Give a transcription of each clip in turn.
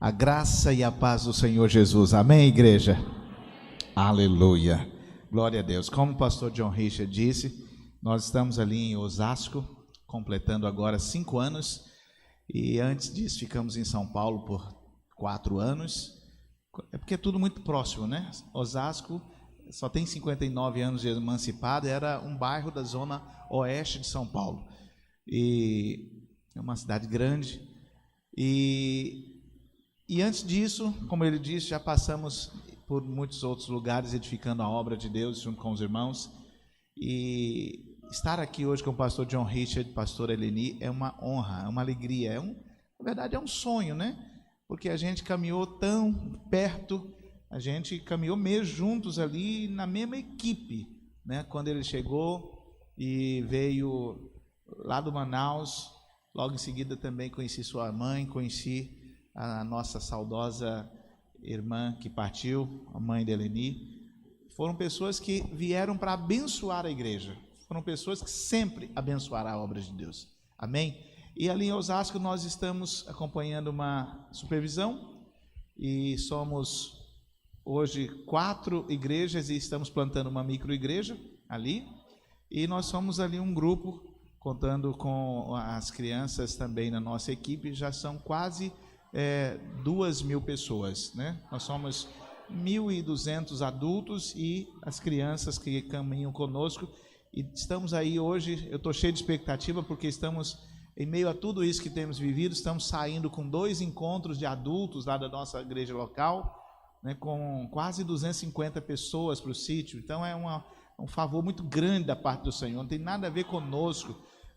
A graça e a paz do Senhor Jesus. Amém, igreja? Aleluia. Glória a Deus. Como o pastor John Richard disse, nós estamos ali em Osasco, completando agora 5 anos. E antes disso ficamos em São Paulo por 4 anos. É porque é tudo muito próximo, né? Osasco só tem 59 anos de emancipado. Era um bairro da zona oeste de São Paulo. E é uma cidade grande. E antes disso, como ele disse, já passamos por muitos outros lugares edificando a obra de Deus junto com os irmãos. E estar aqui hoje com o pastor John Richard, pastor Eleni, é uma honra, é uma alegria, na verdade é um sonho, né? Porque a gente caminhou tão perto, a gente caminhou mesmo juntos ali na mesma equipe, né? Quando ele chegou e veio lá do Manaus, logo em seguida também conheci sua mãe, conheci a nossa saudosa irmã que partiu, a mãe de Eleni. Foram pessoas que vieram para abençoar a igreja, foram pessoas que sempre abençoaram a obra de Deus, amém? E ali em Osasco nós estamos acompanhando uma supervisão e somos hoje 4 igrejas e estamos plantando uma microigreja ali, e nós somos ali um grupo, contando com as crianças também na nossa equipe, já são quase 2.000 pessoas, né? Nós somos 1.200 adultos e as crianças que caminham conosco, e estamos aí hoje, eu estou cheio de expectativa, porque estamos, em meio a tudo isso que temos vivido, estamos saindo com 2 encontros de adultos lá da nossa igreja local, né, com quase 250 pessoas para o sítio. Então é um favor muito grande da parte do Senhor, não tem nada a ver conosco,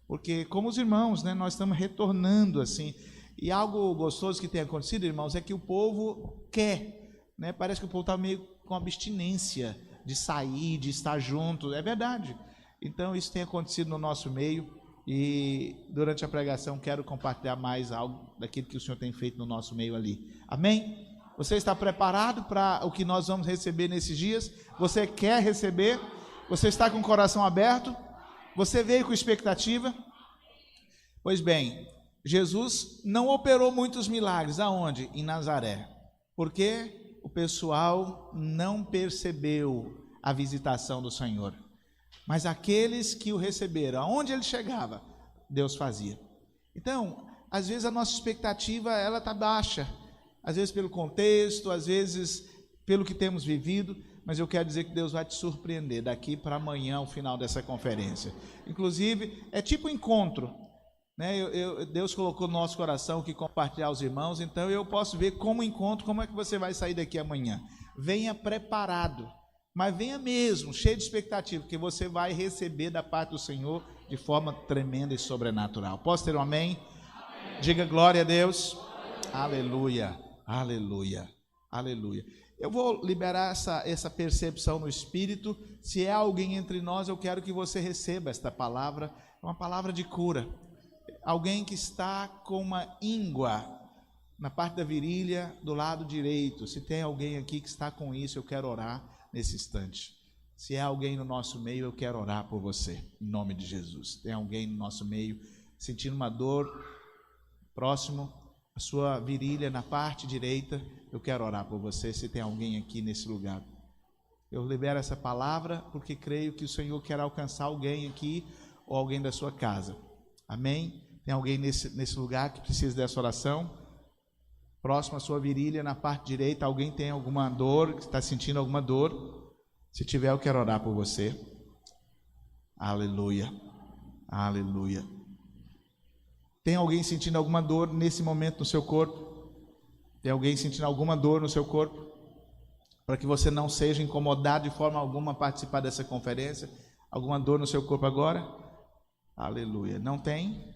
porque como os irmãos, né, nós estamos retornando assim. E algo gostoso que tem acontecido, irmãos, é que o povo quer, né? Parece que o povo está meio com abstinência de sair, de estar junto, é verdade. Então isso tem acontecido no nosso meio, e durante a pregação quero compartilhar mais algo daquilo que o Senhor tem feito no nosso meio ali, amém? Você está preparado para o que nós vamos receber nesses dias? Você quer receber? Você está com o coração aberto? Você veio com expectativa? Pois bem, Jesus não operou muitos milagres. Aonde? Em Nazaré. Porque o pessoal não percebeu a visitação do Senhor. Mas aqueles que o receberam, aonde ele chegava, Deus fazia. Então, às vezes a nossa expectativa ela está baixa. Às vezes pelo contexto, às vezes pelo que temos vivido. Mas eu quero dizer que Deus vai te surpreender daqui para amanhã, ao final dessa conferência. Inclusive, é tipo um encontro, né? Deus colocou no nosso coração que compartilhar aos irmãos, então eu posso ver como encontro, como é que você vai sair daqui amanhã. Venha preparado, mas venha mesmo, cheio de expectativa, porque você vai receber da parte do Senhor de forma tremenda e sobrenatural. Posso ter um amém? Diga glória a Deus. Aleluia, aleluia, aleluia. Eu vou liberar essa percepção no Espírito. Se é alguém entre nós, eu quero que você receba esta palavra, uma palavra de cura. Alguém que está com uma íngua na parte da virilha do lado direito. Se tem alguém aqui que está com isso, eu quero orar nesse instante. Se é alguém no nosso meio, eu quero orar por você, em nome de Jesus. Tem alguém no nosso meio sentindo uma dor próximo à sua virilha na parte direita, eu quero orar por você. Se tem alguém aqui nesse lugar, eu libero essa palavra porque creio que o Senhor quer alcançar alguém aqui ou alguém da sua casa, amém? Tem alguém nesse lugar que precisa dessa oração? Próximo à sua virilha, na parte direita, alguém tem alguma dor, está sentindo alguma dor? Se tiver, eu quero orar por você. Aleluia, aleluia. Tem alguém sentindo alguma dor nesse momento no seu corpo? Tem alguém sentindo alguma dor no seu corpo? Para que você não seja incomodado de forma alguma a participar dessa conferência. Alguma dor no seu corpo agora? Aleluia. Não tem?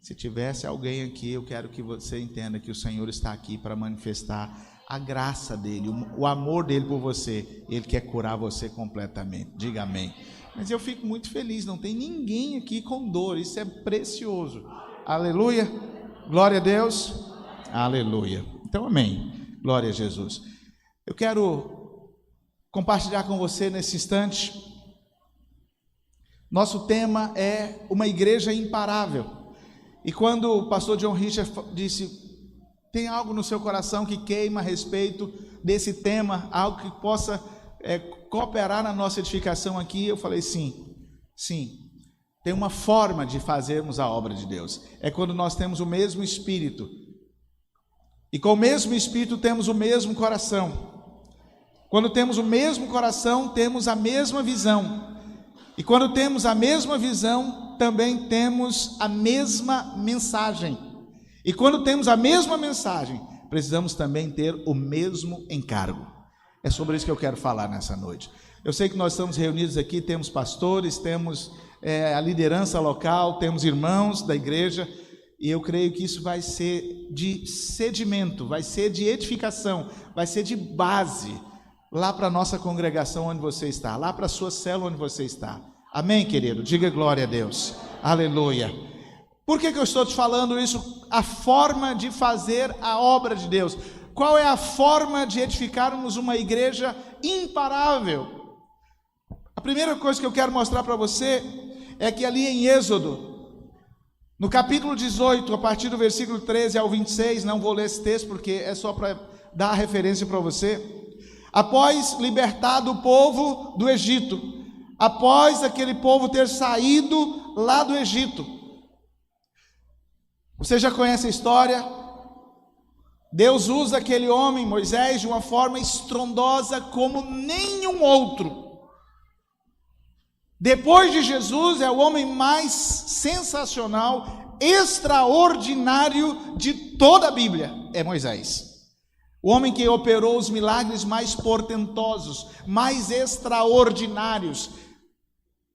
Se tivesse alguém aqui, eu quero que você entenda que o Senhor está aqui para manifestar a graça dele, o amor dele por você. Ele quer curar você completamente. Diga amém. Mas eu fico muito feliz, não tem ninguém aqui com dor, isso é precioso. Aleluia, glória a Deus, aleluia. Então amém, glória a Jesus. Eu quero compartilhar com você nesse instante. Nosso tema é uma igreja imparável. E quando o pastor John Richard disse, Tem algo no seu coração que queima a respeito desse tema, algo que possa cooperar na nossa edificação aqui? Eu falei sim. Tem uma forma de fazermos a obra de Deus. É quando nós temos o mesmo Espírito. E com o mesmo Espírito temos o mesmo coração. Quando temos o mesmo coração, temos a mesma visão. E quando temos a mesma visão, também temos a mesma mensagem. E quando temos a mesma mensagem, precisamos também ter o mesmo encargo. É sobre isso que eu quero falar nessa noite. Eu sei que nós estamos reunidos aqui, temos pastores, temos a liderança local, temos irmãos da igreja, e eu creio que isso vai ser de sedimento, vai ser de edificação, vai ser de base, lá para a nossa congregação onde você está, lá para a sua célula onde você está. Amém, querido? Diga glória a Deus. Aleluia. Por que eu estou te falando isso? A forma de fazer a obra de Deus. Qual é a forma de edificarmos uma igreja imparável? A primeira coisa que eu quero mostrar para você é que ali em Êxodo, no capítulo 18, a partir do versículo 13 ao 26, não vou ler esse texto porque é só para dar a referência para você. Após libertado o povo do Egito, após aquele povo ter saído lá do Egito, você já conhece a história? Deus usa aquele homem, Moisés, de uma forma estrondosa como nenhum outro. Depois de Jesus, é o homem mais sensacional, extraordinário de toda a Bíblia, é Moisés. O homem que operou os milagres mais portentosos, mais extraordinários.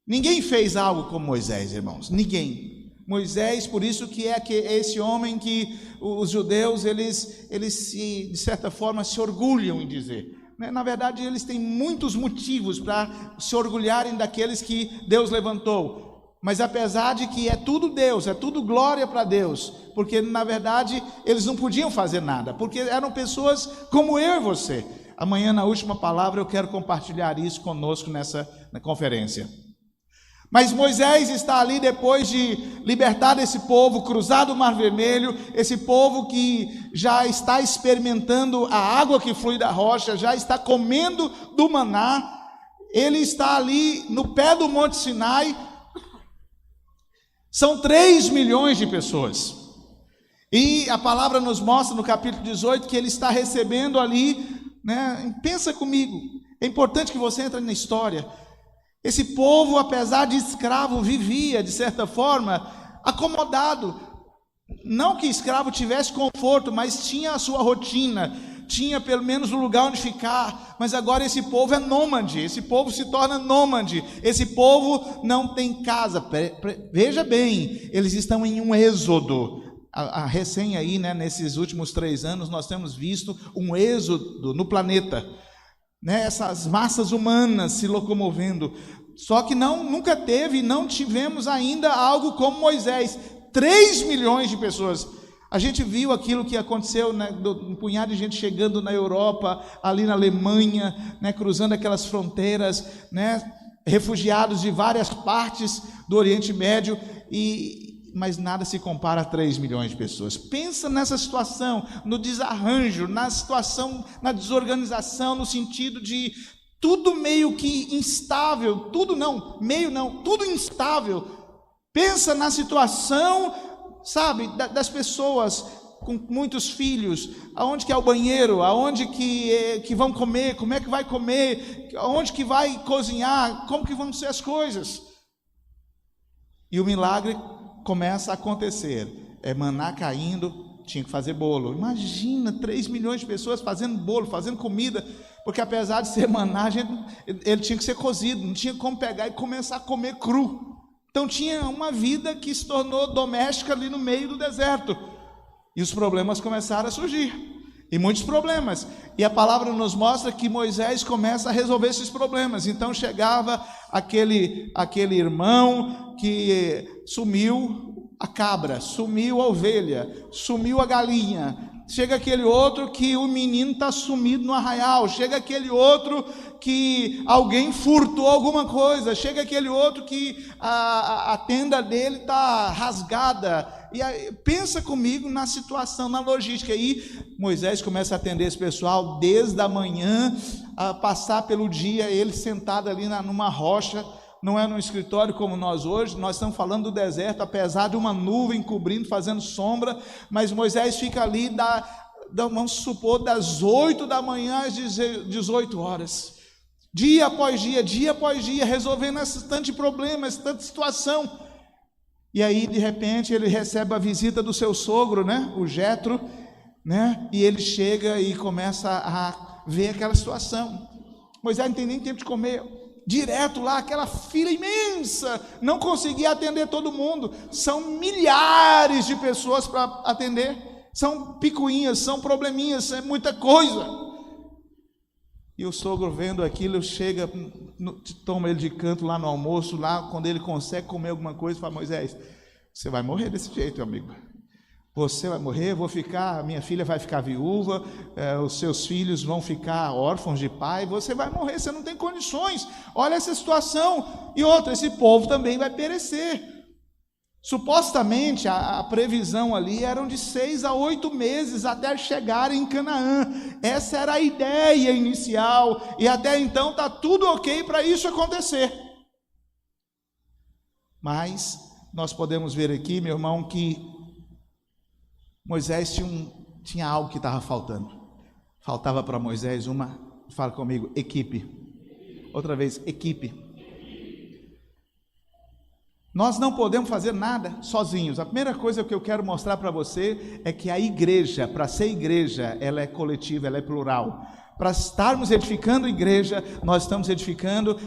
Ninguém fez algo como Moisés, irmãos, ninguém. Moisés, por isso que é esse homem que os judeus, eles se, de certa forma, se orgulham em dizer. Na verdade, eles têm muitos motivos para se orgulharem daqueles que Deus levantou. Mas apesar de que é tudo Deus, é tudo glória para Deus, porque na verdade eles não podiam fazer nada, porque eram pessoas como eu e você. Amanhã, na última palavra, eu quero compartilhar isso conosco na conferência. Mas Moisés está ali depois de libertar esse povo, cruzado o Mar Vermelho, esse povo que já está experimentando a água que flui da rocha, já está comendo do maná. Ele está ali no pé do Monte Sinai. São 3 milhões de pessoas. E a palavra nos mostra no capítulo 18 que ele está recebendo ali, né? Pensa comigo, é importante que você entre na história. Esse povo, apesar de escravo, vivia, de certa forma, acomodado. Não que escravo tivesse conforto, mas tinha a sua rotina, tinha pelo menos um lugar onde ficar. Mas agora esse povo é nômade, esse povo se torna nômade, esse povo não tem casa. Veja bem, eles estão em um êxodo. Recém aí, né, nesses últimos 3 anos, nós temos visto um êxodo no planeta. Essas massas humanas se locomovendo, só que nunca teve, não tivemos ainda algo como Moisés, 3 milhões de pessoas. A gente viu aquilo que aconteceu, né, um punhado de gente chegando na Europa, ali na Alemanha, né, cruzando aquelas fronteiras, né, refugiados de várias partes do Oriente Médio, mas nada se compara a 3 milhões de pessoas. Pensa nessa situação, no desarranjo, na situação, na desorganização, no sentido de tudo meio que instável, tudo instável. Pensa na situação, sabe, das pessoas com muitos filhos, aonde que é o banheiro, aonde que vão comer, como é que vai comer, aonde que vai cozinhar, como que vão ser as coisas. E o milagre começa a acontecer, maná caindo, tinha que fazer bolo. Imagina 3 milhões de pessoas fazendo bolo, fazendo comida, porque apesar de ser maná, ele tinha que ser cozido, não tinha como pegar e começar a comer cru. Então tinha uma vida que se tornou doméstica ali no meio do deserto, e os problemas começaram a surgir, e muitos problemas, e a palavra nos mostra que Moisés começa a resolver esses problemas. Então chegava aquele irmão que sumiu a cabra, sumiu a ovelha, sumiu a galinha, chega aquele outro que o menino está sumido no arraial, chega aquele outro que alguém furtou alguma coisa, chega aquele outro que a tenda dele está rasgada. E aí, pensa comigo na situação, na logística. Aí Moisés começa a atender esse pessoal desde a manhã, a passar pelo dia, ele sentado ali numa rocha. Não é num escritório como nós hoje, nós estamos falando do deserto, apesar de uma nuvem cobrindo, fazendo sombra, mas Moisés fica ali, vamos supor, das 8 da manhã às 18 horas, dia após dia, resolvendo esse tanto de problema, essa tanta situação. E aí, de repente, ele recebe a visita do seu sogro, né, o Jetro, né, e ele chega e começa a ver aquela situação. Moisés não tem nem tempo de comer, direto lá, aquela fila imensa, não conseguia atender todo mundo, são milhares de pessoas para atender, são picuinhas, são probleminhas, é muita coisa. E o sogro vendo aquilo, chega, toma ele de canto lá no almoço, lá quando ele consegue comer alguma coisa, fala: Moisés, você vai morrer desse jeito, amigo. Você vai morrer, eu vou ficar, minha filha vai ficar viúva, os seus filhos vão ficar órfãos de pai, você vai morrer, você não tem condições. Olha essa situação. E outra, esse povo também vai perecer. Supostamente a previsão ali eram de 6 a 8 meses até chegarem em Canaã. Essa era a ideia inicial, e até então está tudo ok para isso acontecer. Mas nós podemos ver aqui, meu irmão, que Moisés tinha algo que estava faltando. Faltava para Moisés fala comigo, equipe. Outra vez, equipe. Nós não podemos fazer nada sozinhos. A primeira coisa que eu quero mostrar para você é que a igreja, para ser igreja, ela é coletiva, ela é plural. Para estarmos edificando igreja, nós estamos edificando.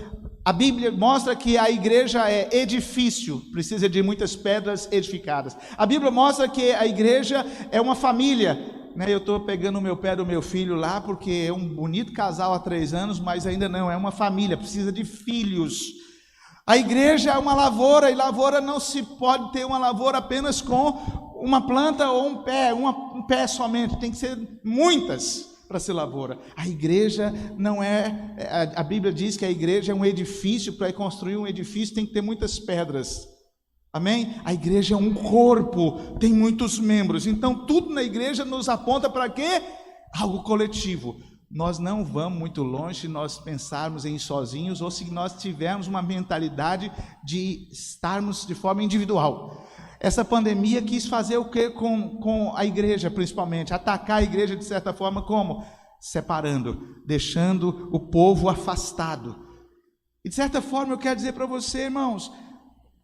A Bíblia mostra que a igreja é edifício, precisa de muitas pedras edificadas. A Bíblia mostra que a igreja é uma família, né? Eu estou pegando o meu pé do meu filho lá, porque é um bonito casal há 3 anos, mas ainda não, é uma família, precisa de filhos. A igreja é uma lavoura, e lavoura não se pode ter uma lavoura apenas com uma planta ou um pé somente, tem que ser muitas para ser lavoura. A igreja não é, a Bíblia diz que a igreja é um edifício. Para construir um edifício tem que ter muitas pedras, amém? A igreja é um corpo, tem muitos membros, então tudo na igreja nos aponta para quê? Algo coletivo. Nós não vamos muito longe se nós pensarmos em ir sozinhos, ou se nós tivermos uma mentalidade de estarmos de forma individual. Essa pandemia quis fazer o que com a igreja, principalmente? Atacar a igreja de certa forma, como? Separando, deixando o povo afastado. E de certa forma eu quero dizer para você, irmãos,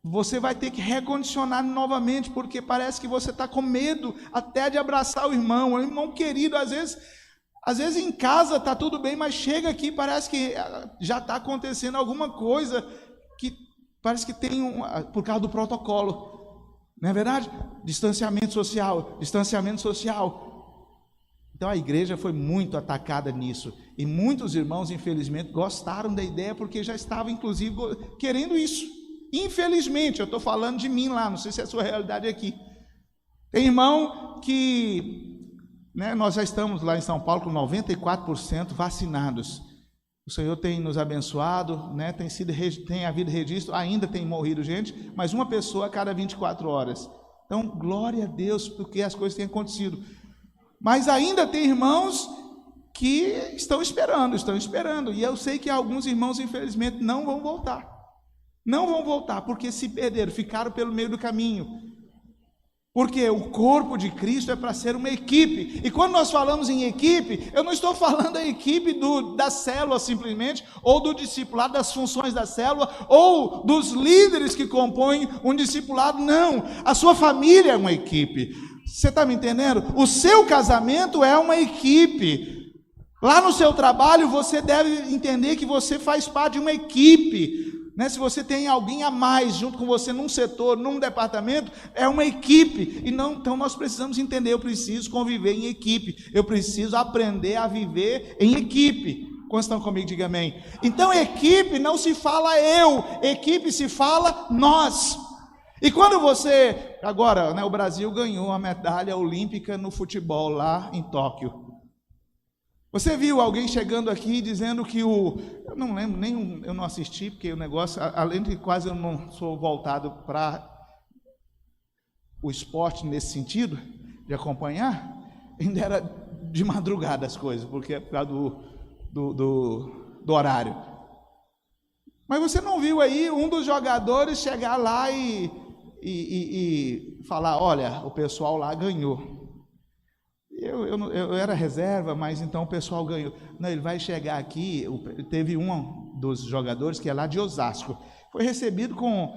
você vai ter que recondicionar novamente, porque parece que você está com medo até de abraçar o irmão querido. Às vezes em casa está tudo bem, mas chega aqui, parece que já está acontecendo alguma coisa, que parece que tem por causa do protocolo. Não é verdade? Distanciamento social. Então a igreja foi muito atacada nisso, e muitos irmãos, infelizmente, gostaram da ideia, porque já estavam, inclusive, querendo isso. Infelizmente, eu estou falando de mim lá, não sei se é a sua realidade aqui. Tem irmão que, né, nós já estamos lá em São Paulo com 94% vacinados. O Senhor tem nos abençoado, né? Tem havido registro, ainda tem morrido gente, mas uma pessoa a cada 24 horas. Então, glória a Deus, porque as coisas têm acontecido. Mas ainda tem irmãos que estão esperando. E eu sei que alguns irmãos, infelizmente, não vão voltar. Não vão voltar, porque se perderam, ficaram pelo meio do caminho. Porque o corpo de Cristo é para ser uma equipe. E quando nós falamos em equipe, eu não estou falando da equipe da célula simplesmente, ou do discipulado, das funções da célula, ou dos líderes que compõem um discipulado. Não, a sua família é uma equipe. Você está me entendendo? O seu casamento é uma equipe. Lá no seu trabalho, você deve entender que você faz parte de uma equipe. Né? Se você tem alguém a mais junto com você num setor, num departamento, é uma equipe. Então nós precisamos entender, eu preciso conviver em equipe, eu preciso aprender a viver em equipe. Quantos estão comigo? Diga amém. Então equipe não se fala eu, equipe se fala nós. E quando você, agora, né, o Brasil ganhou a medalha olímpica no futebol lá em Tóquio. Você viu alguém chegando aqui dizendo que eu não lembro, eu não assisti, porque o negócio, além de quase eu não sou voltado para o esporte nesse sentido, de acompanhar, ainda era de madrugada as coisas, porque é por causa do horário. Mas você não viu aí um dos jogadores chegar lá e falar, olha, o pessoal lá ganhou. Eu era reserva, mas então o pessoal ganhou. Não, ele vai chegar aqui, teve um dos jogadores que é lá de Osasco, foi recebido com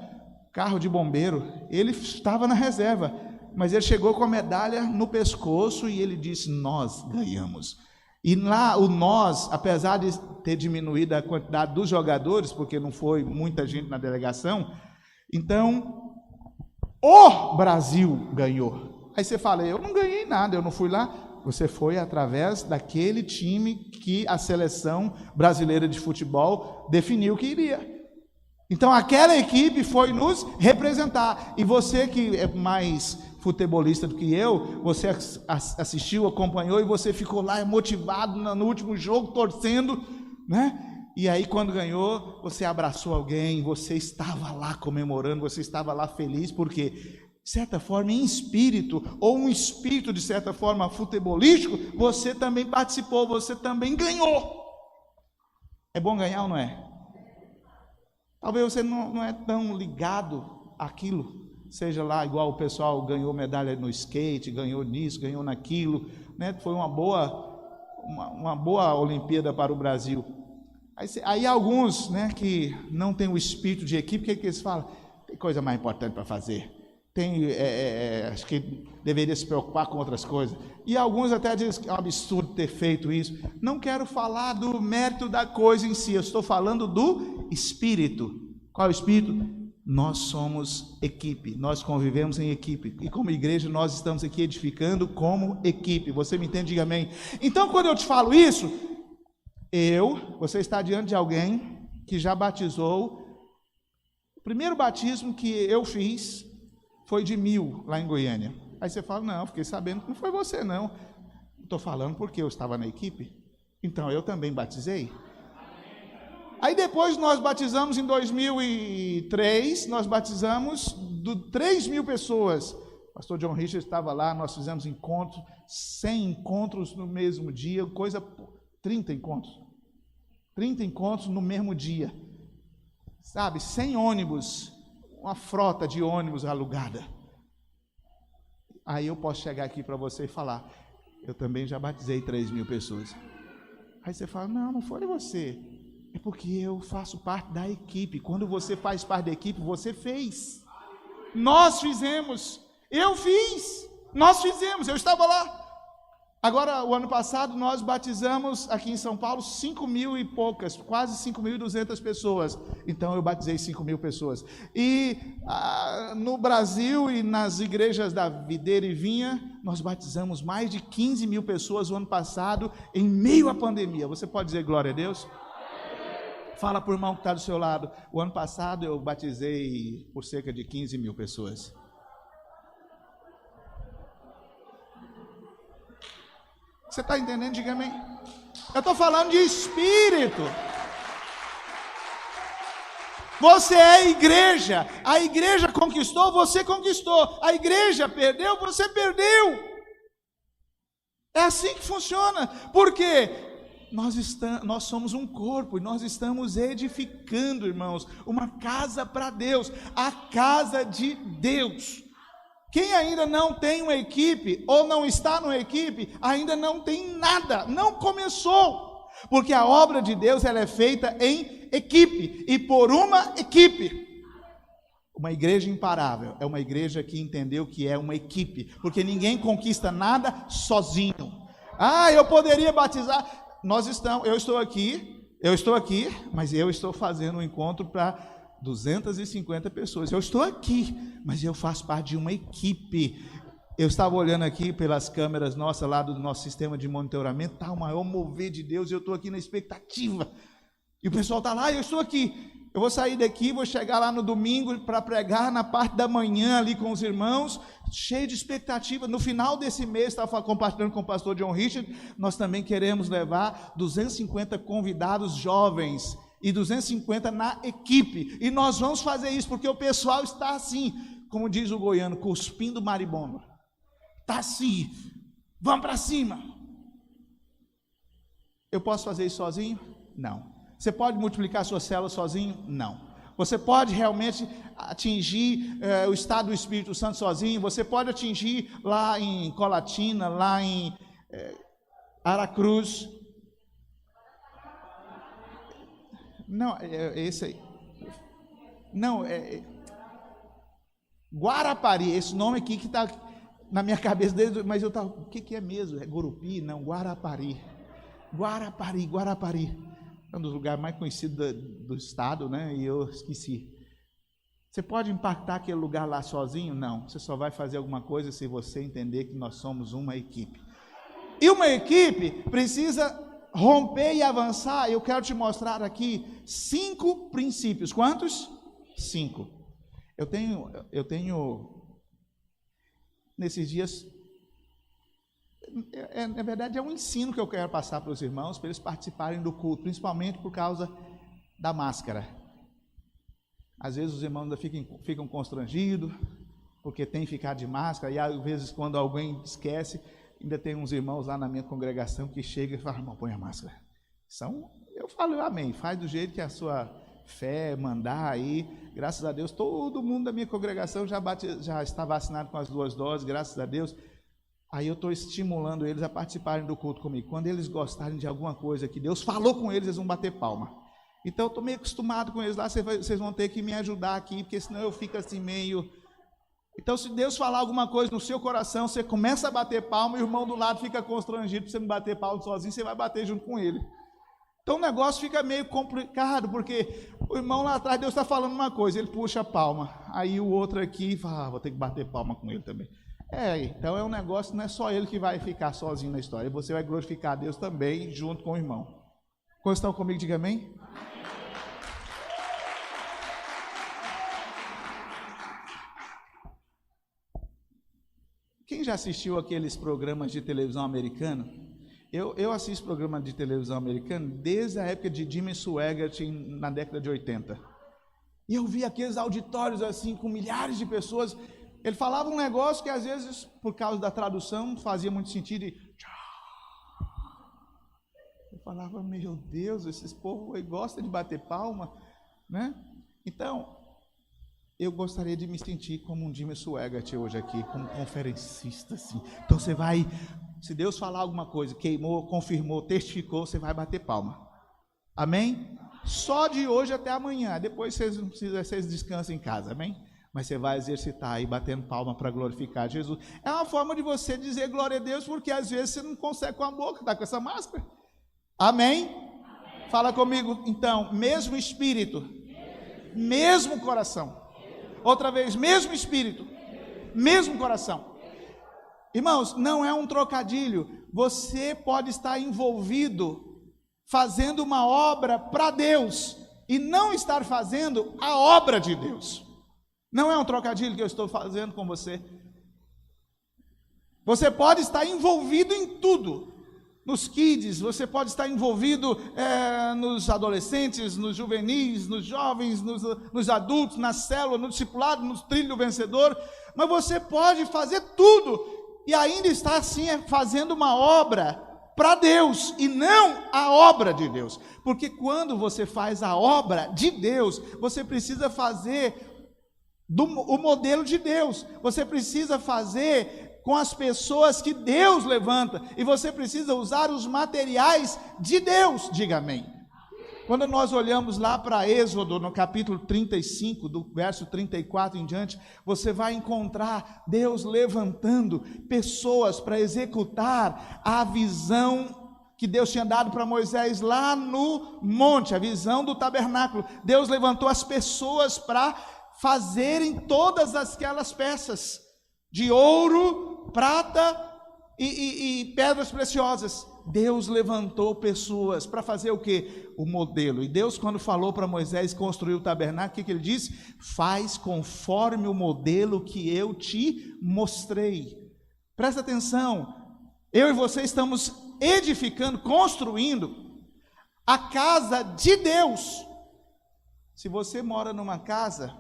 carro de bombeiro, ele estava na reserva, mas ele chegou com a medalha no pescoço e ele disse, nós ganhamos. E lá o nós, apesar de ter diminuído a quantidade dos jogadores, porque não foi muita gente na delegação, então o Brasil ganhou. Aí você fala, eu não ganhei nada, eu não fui lá. Você foi através daquele time que a seleção brasileira de futebol definiu que iria. Então aquela equipe foi nos representar. E você que é mais futebolista do que eu, você assistiu, acompanhou e você ficou lá motivado no último jogo, torcendo, né? E aí quando ganhou, você abraçou alguém, você estava lá comemorando, você estava lá feliz, porque de certa forma, em espírito, ou um espírito de certa forma futebolístico, você também participou, você também ganhou. É bom ganhar ou não é? Talvez você não é tão ligado àquilo, seja lá igual o pessoal ganhou medalha no skate, ganhou nisso, ganhou naquilo, né? Foi uma boa Olimpíada para o Brasil. Aí alguns, né, que não têm o espírito de equipe, o que eles falam? Tem coisa mais importante para fazer. Acho que deveria se preocupar com outras coisas. E alguns até dizem que é um absurdo ter feito isso. Não quero falar do mérito da coisa em si, eu estou falando do espírito. Qual é o espírito? Nós somos equipe, nós convivemos em equipe. E como igreja nós estamos aqui edificando como equipe. Você me entende? Diga amém. Então quando eu te falo isso, você está diante de alguém que já batizou. O primeiro batismo que eu fiz foi de 1000 lá em Goiânia. Aí você fala, não, fiquei sabendo que não foi você não. Estou falando porque eu estava na equipe. Então eu também batizei. Aí depois nós batizamos em 2003, nós batizamos 3.000 pessoas. O pastor John Richard estava lá, nós fizemos encontros, 100 encontros no mesmo dia, 30 encontros. 30 encontros no mesmo dia. Sabe, 100 ônibus, uma frota de ônibus alugada. Aí eu posso chegar aqui para você e falar, eu também já batizei 3.000 pessoas. Aí você fala, não foi você. É porque eu faço parte da equipe. Quando você faz parte da equipe, você fez. Nós fizemos. Eu fiz. Nós fizemos. Eu estava lá. Agora, o ano passado, nós batizamos aqui em São Paulo 5.000 e poucas, quase 5.200 pessoas. Então, eu batizei 5.000 pessoas. E no Brasil e nas igrejas da Videira e Vinha, nós batizamos mais de 15.000 pessoas o ano passado, em meio à pandemia. Você pode dizer glória a Deus? Fala para o irmão que está do seu lado. O ano passado, eu batizei por cerca de 15.000 pessoas. Você está entendendo? Diga amém. Eu estou falando de espírito. Você é igreja. A igreja conquistou, você conquistou. A igreja perdeu, você perdeu. É assim que funciona. Por quê? Nós somos um corpo e nós estamos edificando, irmãos, uma casa para Deus. A casa de Deus. Quem ainda não tem uma equipe, ou não está numa equipe, ainda não tem nada, não começou, porque a obra de Deus ela é feita em equipe, e por uma equipe. Uma igreja imparável, é uma igreja que entendeu que é uma equipe, porque ninguém conquista nada sozinho. Eu poderia batizar, eu estou aqui, mas eu estou fazendo um encontro para 250 pessoas. Eu estou aqui, mas eu faço parte de uma equipe. Eu estava olhando aqui pelas câmeras nossas lá do nosso sistema de monitoramento, está o maior mover de Deus, e eu estou aqui na expectativa. E o pessoal está lá, eu estou aqui. Eu vou sair daqui, vou chegar lá no domingo para pregar na parte da manhã ali com os irmãos, cheio de expectativa. No final desse mês, estava compartilhando com o pastor John Richard, nós também queremos levar 250 convidados jovens e 250 na equipe. E nós vamos fazer isso porque o pessoal está assim, como diz o goiano, cuspindo marimbondo. Está assim, vamos para cima. Eu posso fazer isso sozinho? Não. Você pode multiplicar suas células sozinho? Não. Você pode realmente atingir o estado do Espírito Santo sozinho? Você pode atingir lá em Colatina, lá em Aracruz? Não, esse aí. Não, Guarapari, esse nome aqui que está na minha cabeça desde, mas eu estava, o que é mesmo? É Gurupi? Não, Guarapari. Guarapari. É um dos lugares mais conhecidos do estado, né? E eu esqueci. Você pode impactar aquele lugar lá sozinho? Não. Você só vai fazer alguma coisa se você entender que nós somos uma equipe. E uma equipe precisa romper e avançar. Eu quero te mostrar aqui 5 princípios. Quantos? 5. Eu tenho nesses dias, na verdade é um ensino que eu quero passar para os irmãos, para eles participarem do culto, principalmente por causa da máscara. Às vezes os irmãos ainda ficam constrangidos, porque tem que ficar de máscara, e às vezes quando alguém esquece, ainda tem uns irmãos lá na minha congregação que chegam e falam, irmão, põe a máscara. Eu falo amém, faz do jeito que a sua fé mandar aí, graças a Deus, todo mundo da minha congregação já está vacinado com as 2 doses, graças a Deus. Aí eu estou estimulando eles a participarem do culto comigo. Quando eles gostarem de alguma coisa que Deus falou com eles, eles vão bater palma. Então eu estou meio acostumado com eles lá, vocês vão ter que me ajudar aqui, porque senão eu fico assim meio... Então se Deus falar alguma coisa no seu coração, você começa a bater palma e o irmão do lado fica constrangido para você não bater palma sozinho, você vai bater junto com ele. Então o negócio fica meio complicado, porque o irmão lá atrás, Deus está falando uma coisa, ele puxa a palma, aí o outro aqui fala, vou ter que bater palma com ele também. Então é um negócio, não é só ele que vai ficar sozinho na história, você vai glorificar a Deus também, junto com o irmão. Quantos estão comigo, diga amém? Quem já assistiu aqueles programas de televisão americano? Eu assisto programa de televisão americano desde a época de Jimmy Swaggart na década de 80. E eu vi aqueles auditórios assim, com milhares de pessoas. Ele falava um negócio que às vezes, por causa da tradução, não fazia muito sentido. Eu falava, meu Deus, esses povos gostam de bater palma, né? Então, eu gostaria de me sentir como um Jimmy Swaggart hoje aqui, como conferencista, assim. Então você vai, se Deus falar alguma coisa, queimou, confirmou, testificou, você vai bater palma. Amém? Só de hoje até amanhã. Depois vocês descansam em casa, amém? Mas você vai exercitar aí, batendo palma para glorificar Jesus. É uma forma de você dizer glória a Deus, porque às vezes você não consegue com a boca, está com essa máscara. Amém? Amém? Fala comigo, então, mesmo espírito, mesmo coração. Outra vez, mesmo espírito, mesmo coração. Irmãos, não é um trocadilho. Você pode estar envolvido fazendo uma obra para Deus e não estar fazendo a obra de Deus. Não é um trocadilho que eu estou fazendo com você. Você pode estar envolvido em tudo. Nos kids, você pode estar envolvido nos adolescentes, nos juvenis, nos jovens, nos adultos, na célula, no discipulado, no trilho vencedor. Mas você pode fazer tudo e ainda estar assim fazendo uma obra para Deus e não a obra de Deus. Porque quando você faz a obra de Deus, você precisa fazer o modelo de Deus. Você precisa fazer com as pessoas que Deus levanta, e você precisa usar os materiais de Deus, diga amém. Quando nós olhamos lá para Êxodo, no capítulo 35, do verso 34 em diante, você vai encontrar Deus levantando pessoas para executar a visão que Deus tinha dado para Moisés lá no monte, a visão do tabernáculo. Deus levantou as pessoas para fazerem todas aquelas peças de ouro, prata e pedras preciosas. Deus levantou pessoas para fazer o quê? O modelo. E Deus, quando falou para Moisés construir o tabernáculo, o que ele disse? Faz conforme o modelo que eu te mostrei. Presta atenção, eu e você estamos edificando, construindo a casa de Deus. Se você mora numa casa,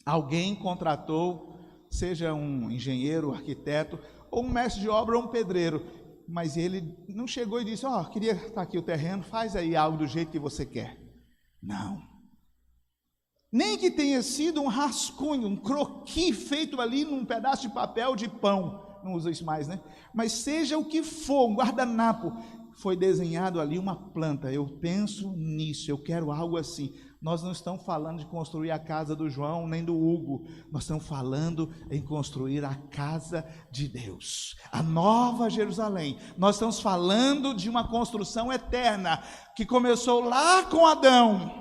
alguém contratou, seja um engenheiro, arquiteto, ou um mestre de obra, ou um pedreiro, mas ele não chegou e disse, queria estar aqui o terreno, faz aí algo do jeito que você quer. Não. Nem que tenha sido um rascunho, um croquis feito ali num pedaço de papel de pão, não usa isso mais, né? Mas seja o que for, um guardanapo, foi desenhado ali uma planta, eu penso nisso, eu quero algo assim. Nós não estamos falando de construir a casa do João, nem do Hugo, nós estamos falando em construir a casa de Deus, a nova Jerusalém. Nós estamos falando de uma construção eterna, que começou lá com Adão,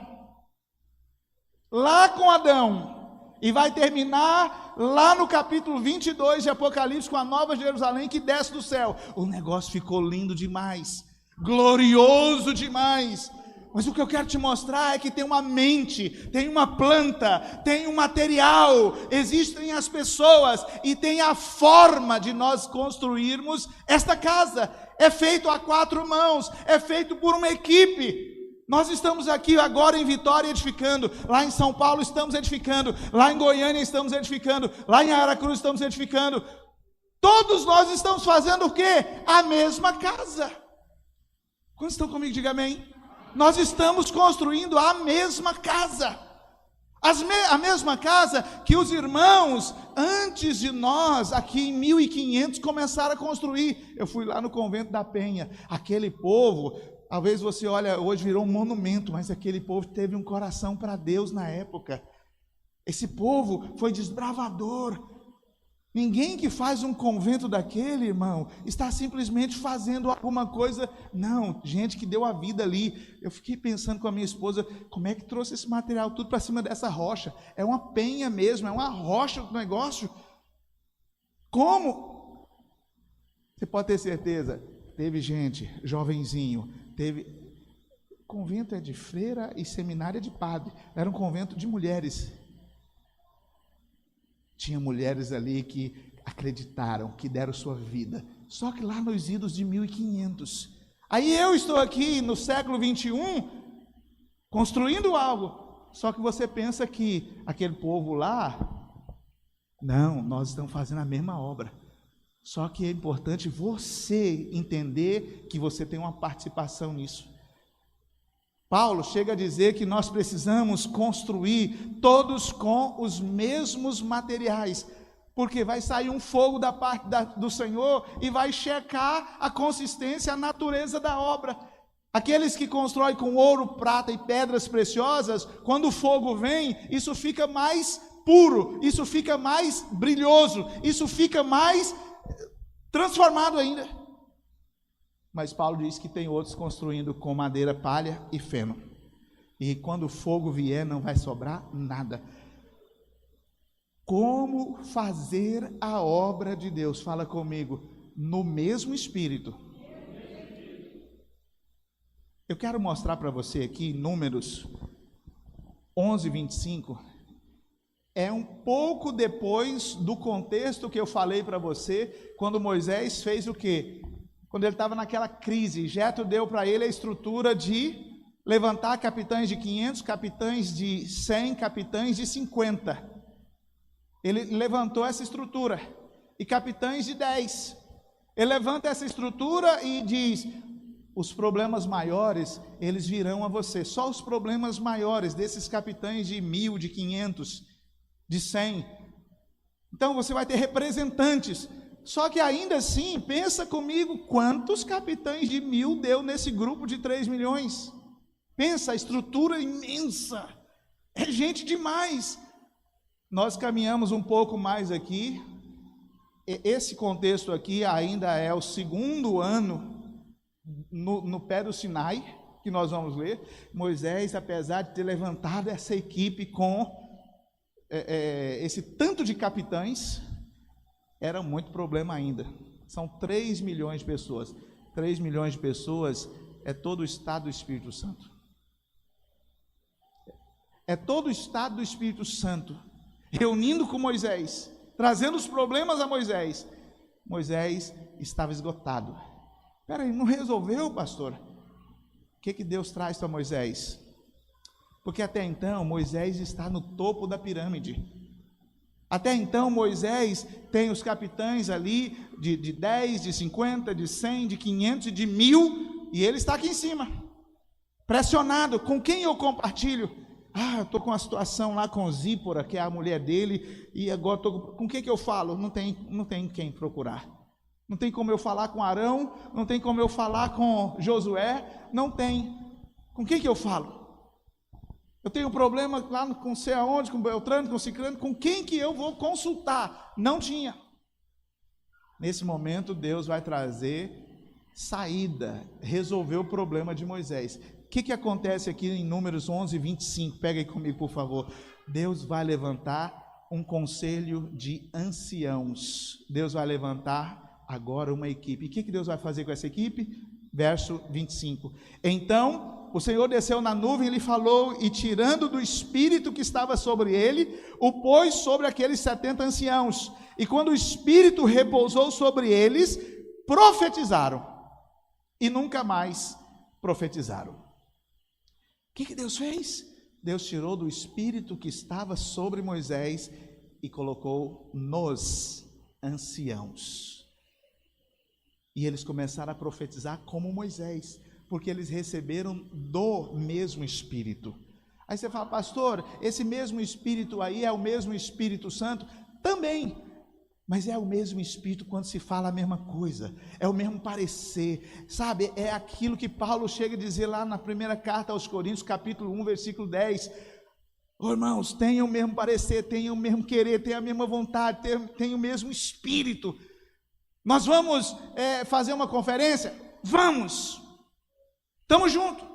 e vai terminar lá no capítulo 22 de Apocalipse, com a nova Jerusalém que desce do céu. O negócio ficou lindo demais, glorioso demais. Mas o que eu quero te mostrar é que tem uma mente, tem uma planta, tem um material, existem as pessoas e tem a forma de nós construirmos esta casa. É feito a 4 mãos, é feito por uma equipe. Nós estamos aqui agora em Vitória edificando, lá em São Paulo estamos edificando, lá em Goiânia estamos edificando, lá em Aracruz estamos edificando. Todos nós estamos fazendo o quê? A mesma casa. Quantos estão comigo? Diga amém. Nós estamos construindo a mesma casa, a mesma casa que os irmãos antes de nós, aqui em 1500, começaram a construir. Eu fui lá no convento da Penha, aquele povo, talvez você olha, hoje virou um monumento, mas aquele povo teve um coração para Deus na época. Esse povo foi desbravador. Ninguém que faz um convento daquele, irmão, está simplesmente fazendo alguma coisa. Não, gente que deu a vida ali. Eu fiquei pensando com a minha esposa, como é que trouxe esse material tudo para cima dessa rocha? É uma penha mesmo, é uma rocha do negócio. Como? Você pode ter certeza, teve gente, jovenzinho, o convento é de freira e seminário é de padre. Era um convento de mulheres. Tinha mulheres ali que acreditaram, que deram sua vida. Só que lá nos idos de 1500. Aí eu estou aqui no século 21, construindo algo. Só que você pensa que aquele povo lá... Não, nós estamos fazendo a mesma obra. Só que é importante você entender que você tem uma participação nisso. Paulo chega a dizer que nós precisamos construir todos com os mesmos materiais, porque vai sair um fogo da parte do Senhor e vai checar a consistência, a natureza da obra. Aqueles que constroem com ouro, prata e pedras preciosas, quando o fogo vem, isso fica mais puro, isso fica mais brilhoso, isso fica mais transformado ainda. Mas Paulo diz que tem outros construindo com madeira, palha e feno. E quando o fogo vier, não vai sobrar nada. Como fazer a obra de Deus? Fala comigo. No mesmo espírito. Eu quero mostrar para você aqui, Números 11, 25. É um pouco depois do contexto que eu falei para você, quando Moisés fez o quê? Quando ele estava naquela crise, Jetro deu para ele a estrutura de levantar capitães de 500, capitães de 100, capitães de 50. Ele levantou essa estrutura. E capitães de 10. Ele levanta essa estrutura e diz, os problemas maiores, eles virão a você. Só os problemas maiores desses capitães de 1000, de 500, de 100. Então você vai ter representantes. Só que ainda assim, pensa comigo, quantos capitães de 1000 deu nesse grupo de 3 milhões? Pensa, a estrutura imensa, é gente demais. Nós caminhamos um pouco mais aqui, esse contexto aqui ainda é o 2º ano no pé do Sinai, que nós vamos ler. Moisés, apesar de ter levantado essa equipe com esse tanto de capitães, era muito problema ainda. São 3 milhões de pessoas. 3 milhões de pessoas é todo o estado do Espírito Santo. É todo o estado do Espírito Santo, reunindo com Moisés, trazendo os problemas a Moisés. Moisés estava esgotado. Espera aí, não resolveu, pastor? O que Deus traz para Moisés? Porque até então Moisés está no topo da pirâmide. Até então Moisés tem os capitães ali de 10, de 50, de 100, de 500 e de 1000, e ele está aqui em cima, pressionado. Com quem eu compartilho? Eu estou com uma situação lá com Zípora, que é a mulher dele, e agora estou com quem que eu falo? Não tem quem procurar. Não tem como eu falar com Arão, não tem como eu falar com Josué, não tem. Com quem que eu falo? Eu tenho um problema lá com sei aonde, com Beltrano, com Cicrano, com quem que eu vou consultar? Não tinha. Nesse momento Deus vai trazer saída, resolver o problema de Moisés. O que acontece aqui em Números 11, 25? Pega aí comigo, por favor. Deus vai levantar um conselho de anciãos. Deus vai levantar agora uma equipe. E o que Deus vai fazer com essa equipe? Verso 25. Então o Senhor desceu na nuvem e lhe falou, e tirando do espírito que estava sobre ele, o pôs sobre aqueles 70 anciãos. E quando o espírito repousou sobre eles, profetizaram. E nunca mais profetizaram. O que Deus fez? Deus tirou do espírito que estava sobre Moisés e colocou nos anciãos. E eles começaram a profetizar como Moisés, porque eles receberam do mesmo Espírito. Aí você fala, pastor, esse mesmo Espírito aí é o mesmo Espírito Santo? Também, mas é o mesmo Espírito quando se fala a mesma coisa, é o mesmo parecer, sabe? É aquilo que Paulo chega a dizer lá na primeira carta aos Coríntios, capítulo 1, versículo 10. Irmãos, tenham o mesmo parecer, tenham o mesmo querer, tenham a mesma vontade, tenham o mesmo Espírito. Nós vamos fazer uma conferência? Vamos! Estamos juntos.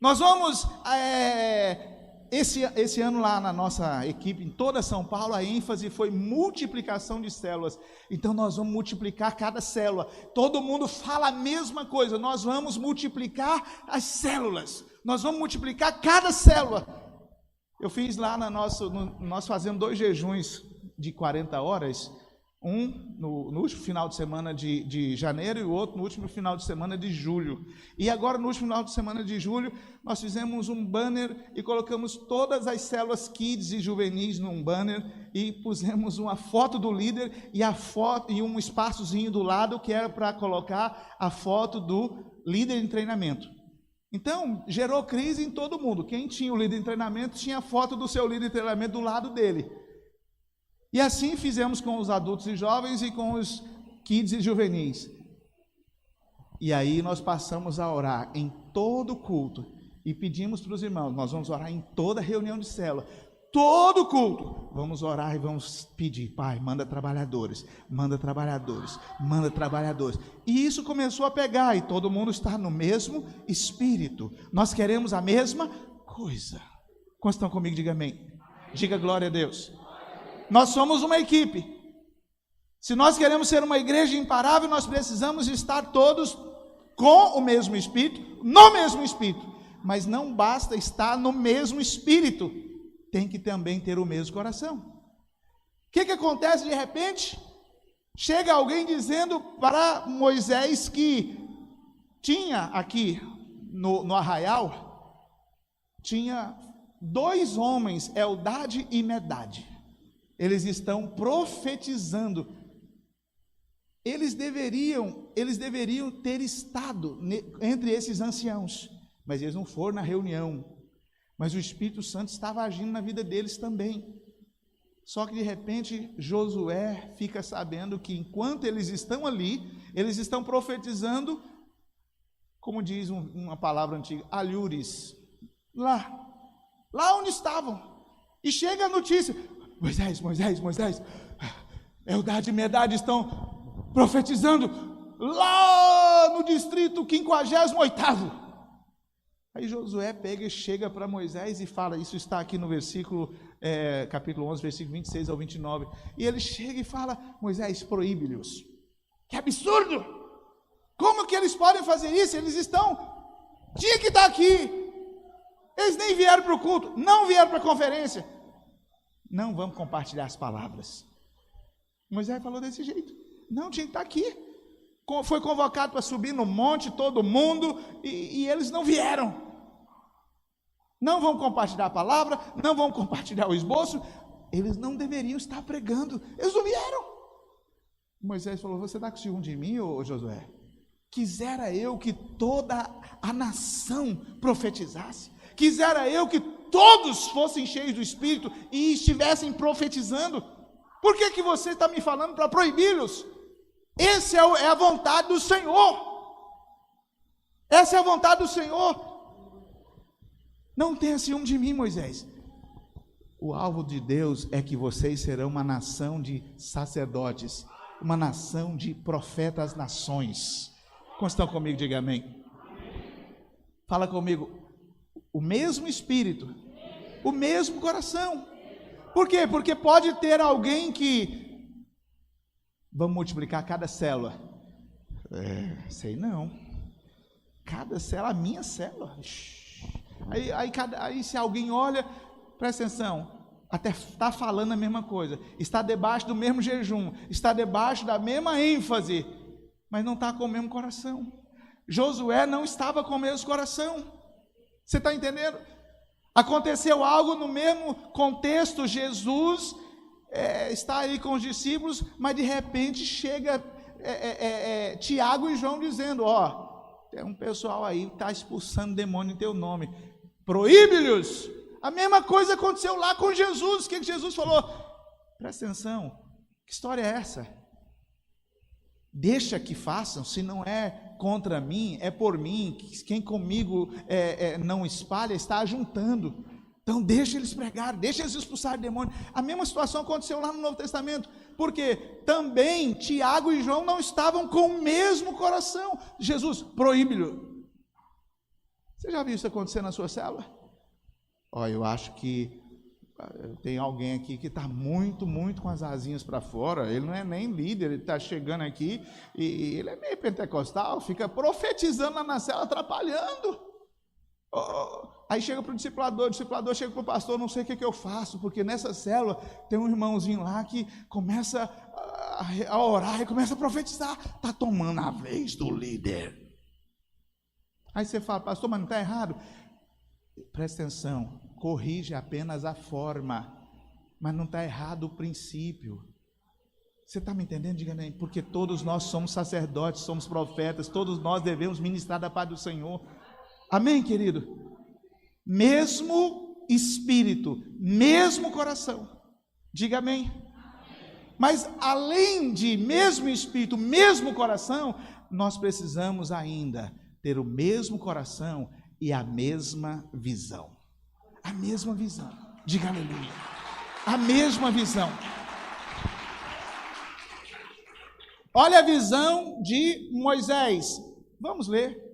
Nós vamos, esse ano lá na nossa equipe, em toda São Paulo, a ênfase foi multiplicação de células. Então nós vamos multiplicar cada célula. Todo mundo fala a mesma coisa. Nós vamos multiplicar as células. Nós vamos multiplicar cada célula. Eu fiz lá nós fazemos 2 jejuns de 40 horas. Um no último final de semana de janeiro e o outro no último final de semana de julho. E agora no último final de semana de julho nós fizemos um banner e colocamos todas as células kids e juvenis num banner e pusemos uma foto do líder e um espaçozinho do lado que era para colocar a foto do líder em treinamento. Então gerou crise em todo mundo. Quem tinha o líder em treinamento tinha a foto do seu líder em treinamento do lado dele. E assim fizemos com os adultos e jovens e com os kids e juvenis. E aí nós passamos a orar em todo culto e pedimos para os irmãos, nós vamos orar em toda reunião de célula, todo culto, vamos orar e vamos pedir, Pai, manda trabalhadores, manda trabalhadores, manda trabalhadores. E isso começou a pegar e todo mundo está no mesmo espírito. Nós queremos a mesma coisa. Quantos estão comigo? Diga amém. Diga glória a Deus. Nós somos uma equipe. Se nós queremos ser uma igreja imparável, nós precisamos estar todos com o mesmo Espírito, no mesmo Espírito. Mas não basta estar no mesmo Espírito, tem que também ter o mesmo coração. O que acontece de repente? Chega alguém dizendo para Moisés que tinha aqui no arraial, tinha 2 homens, Eldade e Medade. Eles estão profetizando. Eles deveriam ter estado entre esses anciãos, mas eles não foram na reunião. Mas o Espírito Santo estava agindo na vida deles também. Só que de repente Josué fica sabendo que enquanto eles estão ali, eles estão profetizando, como diz uma palavra antiga, alhures, lá onde estavam. E chega a notícia, Moisés, Eldade e Medade estão profetizando lá no distrito 58º. Aí Josué pega e chega para Moisés e fala, isso está aqui no versículo, capítulo 11, versículo 26 ao 29. E ele chega e fala, Moisés, proíbe-lhes. Que absurdo! Como que eles podem fazer isso? Tinha que estar aqui. Eles nem vieram para o culto, não vieram para a conferência. Não vamos compartilhar as palavras. Moisés falou desse jeito. Não, tinha que estar aqui. Foi convocado para subir no monte, todo mundo, e eles não vieram. Não vão compartilhar a palavra, não vão compartilhar o esboço. Eles não deveriam estar pregando. Eles não vieram. Moisés falou: você está com ciúme de mim, ô Josué? Quisera eu que toda a nação profetizasse. Quisera eu que todos fossem cheios do Espírito e estivessem profetizando. Por que você está me falando para proibi-los? Essa é a vontade do Senhor. Essa é a vontade do Senhor. Não tenha ciúme de mim, Moisés. O alvo de Deus é que vocês serão uma nação de sacerdotes, uma nação de profetas nações. Quantos estão comigo? Diga amém. Fala comigo. O mesmo Espírito, o mesmo coração. Por quê? Porque pode ter alguém que... Vamos multiplicar cada célula. Sei não. Cada célula, a minha célula. Aí se alguém olha, presta atenção, até está falando a mesma coisa, está debaixo do mesmo jejum, está debaixo da mesma ênfase, mas não está com o mesmo coração. Josué não estava com o mesmo coração. Você está entendendo? Aconteceu algo no mesmo contexto. Jesus está aí com os discípulos, mas de repente chega Tiago e João dizendo: tem um pessoal aí que está expulsando demônio em teu nome, proíbe-lhes. A mesma coisa aconteceu lá com Jesus. O que Jesus falou? Presta atenção, que história é essa? Deixa que façam, se não é contra mim, é por mim. Quem comigo não espalha, está ajuntando. Então deixa eles pregar, deixa eles expulsar demônio. A mesma situação aconteceu lá no Novo Testamento, porque também Tiago e João não estavam com o mesmo coração. Jesus, proíbe-lhe. Você já viu isso acontecer na sua célula? Eu acho que tem alguém aqui que está muito com as asinhas para fora. Ele não é nem líder, ele está chegando aqui e ele é meio pentecostal, fica profetizando lá na célula, atrapalhando. Aí chega para o discipulador chega para o pastor: não sei o que eu faço, porque nessa célula tem um irmãozinho lá que começa a orar e começa a profetizar, está tomando a vez do líder. Aí você fala: pastor, mas não está errado? Presta atenção, corrige apenas a forma, mas não está errado o princípio. Você está me entendendo? Diga amém. Porque todos nós somos sacerdotes, somos profetas, todos nós devemos ministrar da paz do Senhor. Amém, querido? Mesmo Espírito, mesmo coração. Diga amém. Mas além de mesmo Espírito, mesmo coração, nós precisamos ainda ter o mesmo coração e a mesma visão. A mesma visão. Diga aleluia. A mesma visão. Olha a visão de Moisés. Vamos ler.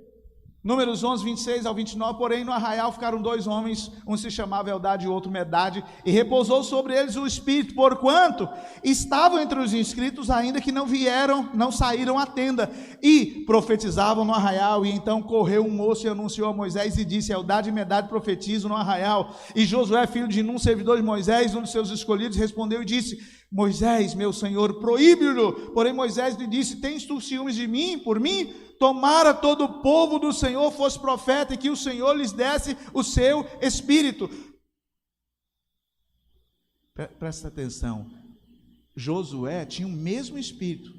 Números 11, 26 ao 29, porém no arraial ficaram 2 homens, um se chamava Eldade e outro Medade, e repousou sobre eles o Espírito, porquanto estavam entre os inscritos ainda que não saíram à tenda, e profetizavam no arraial. E então correu um moço e anunciou a Moisés e disse: Eldade e Medade profetizam no arraial. E Josué, filho de Nun, servidor de Moisés, um dos seus escolhidos, respondeu e disse: Moisés, meu senhor, proíbe-o. Porém Moisés lhe disse: tens tu ciúmes de mim, por mim? Tomara todo o povo do Senhor fosse profeta, e que o Senhor lhes desse o seu Espírito. Presta atenção, Josué tinha o mesmo Espírito,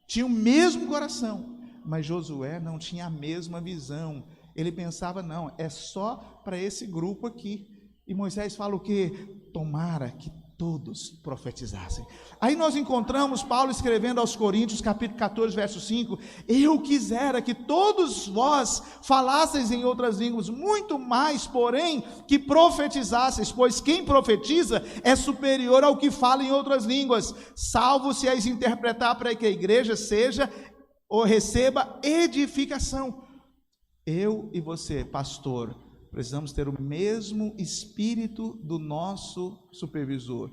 tinha o mesmo coração, mas Josué não tinha a mesma visão. Ele pensava: não, é só para esse grupo aqui. E Moisés fala o quê? Tomara que todos profetizassem. Aí nós encontramos Paulo escrevendo aos Coríntios, capítulo 14, verso 5: eu quisera que todos vós falasseis em outras línguas, muito mais, porém, que profetizasseis, pois quem profetiza é superior ao que fala em outras línguas, salvo se as interpretar, para que a igreja seja ou receba edificação. Eu e você, pastor, precisamos ter o mesmo espírito do nosso supervisor.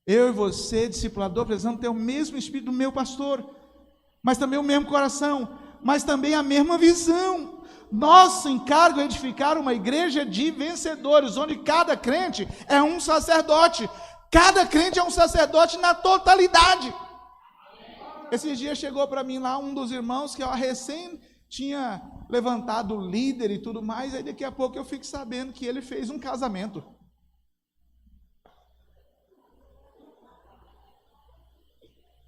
Eu e você, discipulador, precisamos ter o mesmo espírito do meu pastor. mas também o mesmo coração, mas também a mesma visão. Nosso encargo é edificar uma igreja de vencedores, onde cada crente é um sacerdote. Cada crente é um sacerdote na totalidade. Esses dias chegou para mim lá um dos irmãos que recém tinha levantado líder e tudo mais, aí daqui a pouco eu fico sabendo que ele fez um casamento.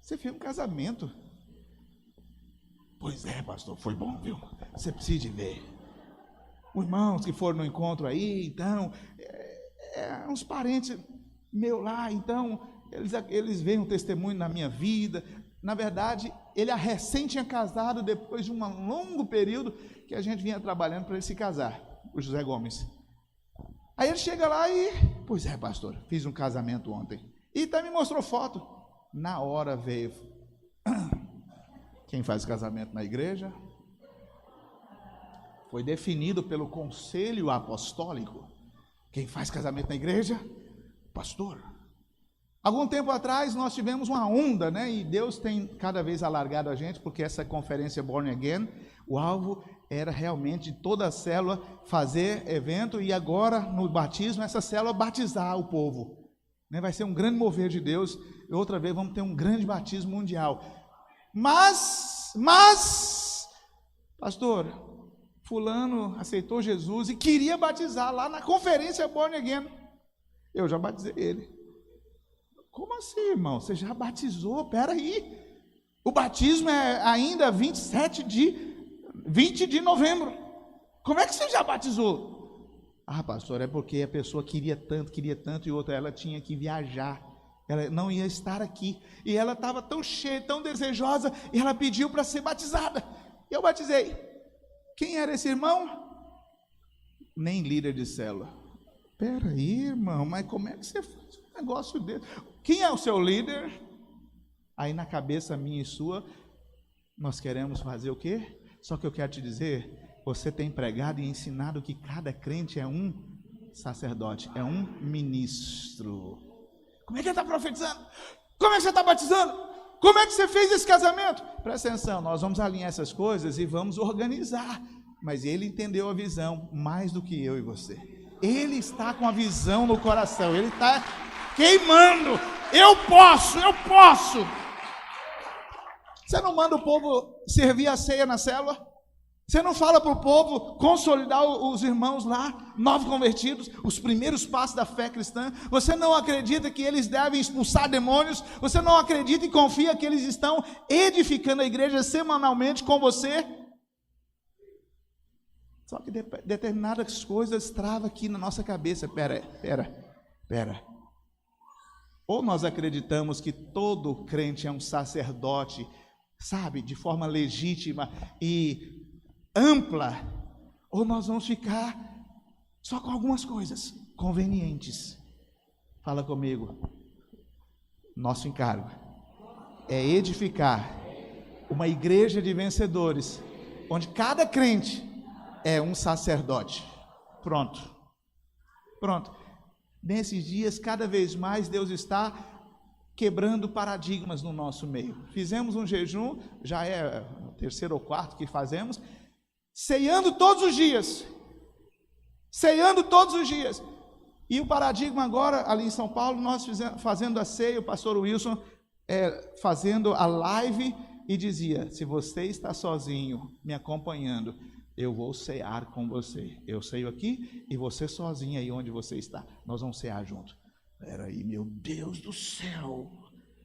Você fez um casamento? Pois é, pastor, foi bom, viu? Você precisa de ver. Os irmãos que foram no encontro aí, então, uns parentes meus lá, então, eles veem um testemunho na minha vida. Na verdade, ele recém tinha casado depois de um longo período que a gente vinha trabalhando para ele se casar, o José Gomes. Aí ele chega lá e, pois é, pastor, fiz um casamento ontem. E até me mostrou foto. Na hora veio, quem faz casamento na igreja? Foi definido pelo conselho apostólico. Quem faz casamento na igreja? Pastor. Algum tempo atrás nós tivemos uma onda, né? E Deus tem cada vez alargado a gente, porque essa conferência Born Again, o alvo era realmente de toda a célula fazer evento, e agora no batismo, essa célula batizar o povo. Né? Vai ser um grande mover de Deus, e outra vez vamos ter um grande batismo mundial. Mas, pastor, fulano aceitou Jesus e queria batizar lá na conferência Born Again. Eu já batizei ele. Como assim, irmão? Você já batizou? Peraí. O batismo é ainda 20 de novembro. Como é que você já batizou? Ah, pastor, é porque a pessoa queria tanto, e outra, ela tinha que viajar. Ela não ia estar aqui. E ela estava tão cheia, tão desejosa, e ela pediu para ser batizada. Eu batizei. Quem era esse irmão? Nem líder de célula. Peraí, irmão, mas como é que você faz um negócio desse? Quem é o seu líder? Aí na cabeça minha e sua, nós queremos fazer o quê? Só que eu quero te dizer, você tem pregado e ensinado que cada crente é um sacerdote, é um ministro. Como é que ele está profetizando? Como é que você está batizando? Como é que você fez esse casamento? Presta atenção, nós vamos alinhar essas coisas e vamos organizar. Mas ele entendeu a visão mais do que eu e você. Ele está com a visão no coração, ele está queimando. Eu posso. Você não manda o povo servir a ceia na célula? Você não fala para o povo consolidar os irmãos lá, novos convertidos, os primeiros passos da fé cristã? Você não acredita que eles devem expulsar demônios? Você não acredita e confia que eles estão edificando a igreja semanalmente com você? Só que determinadas coisas travam aqui na nossa cabeça. Pera. Ou nós acreditamos que todo crente é um sacerdote, sabe, de forma legítima e ampla, ou nós vamos ficar só com algumas coisas convenientes. Fala comigo. Nosso encargo é edificar uma igreja de vencedores, onde cada crente é um sacerdote. Pronto. Nesses dias, cada vez mais, Deus está quebrando paradigmas no nosso meio. Fizemos um jejum, já é o terceiro ou quarto que fazemos, ceando todos os dias. E o paradigma agora, ali em São Paulo, nós fazendo a ceia, o pastor Wilson fazendo a live, e dizia, se você está sozinho, me acompanhando, eu vou cear com você. Eu ceio aqui e você sozinho aí onde você está. Nós vamos cear junto. Peraí, meu Deus do céu.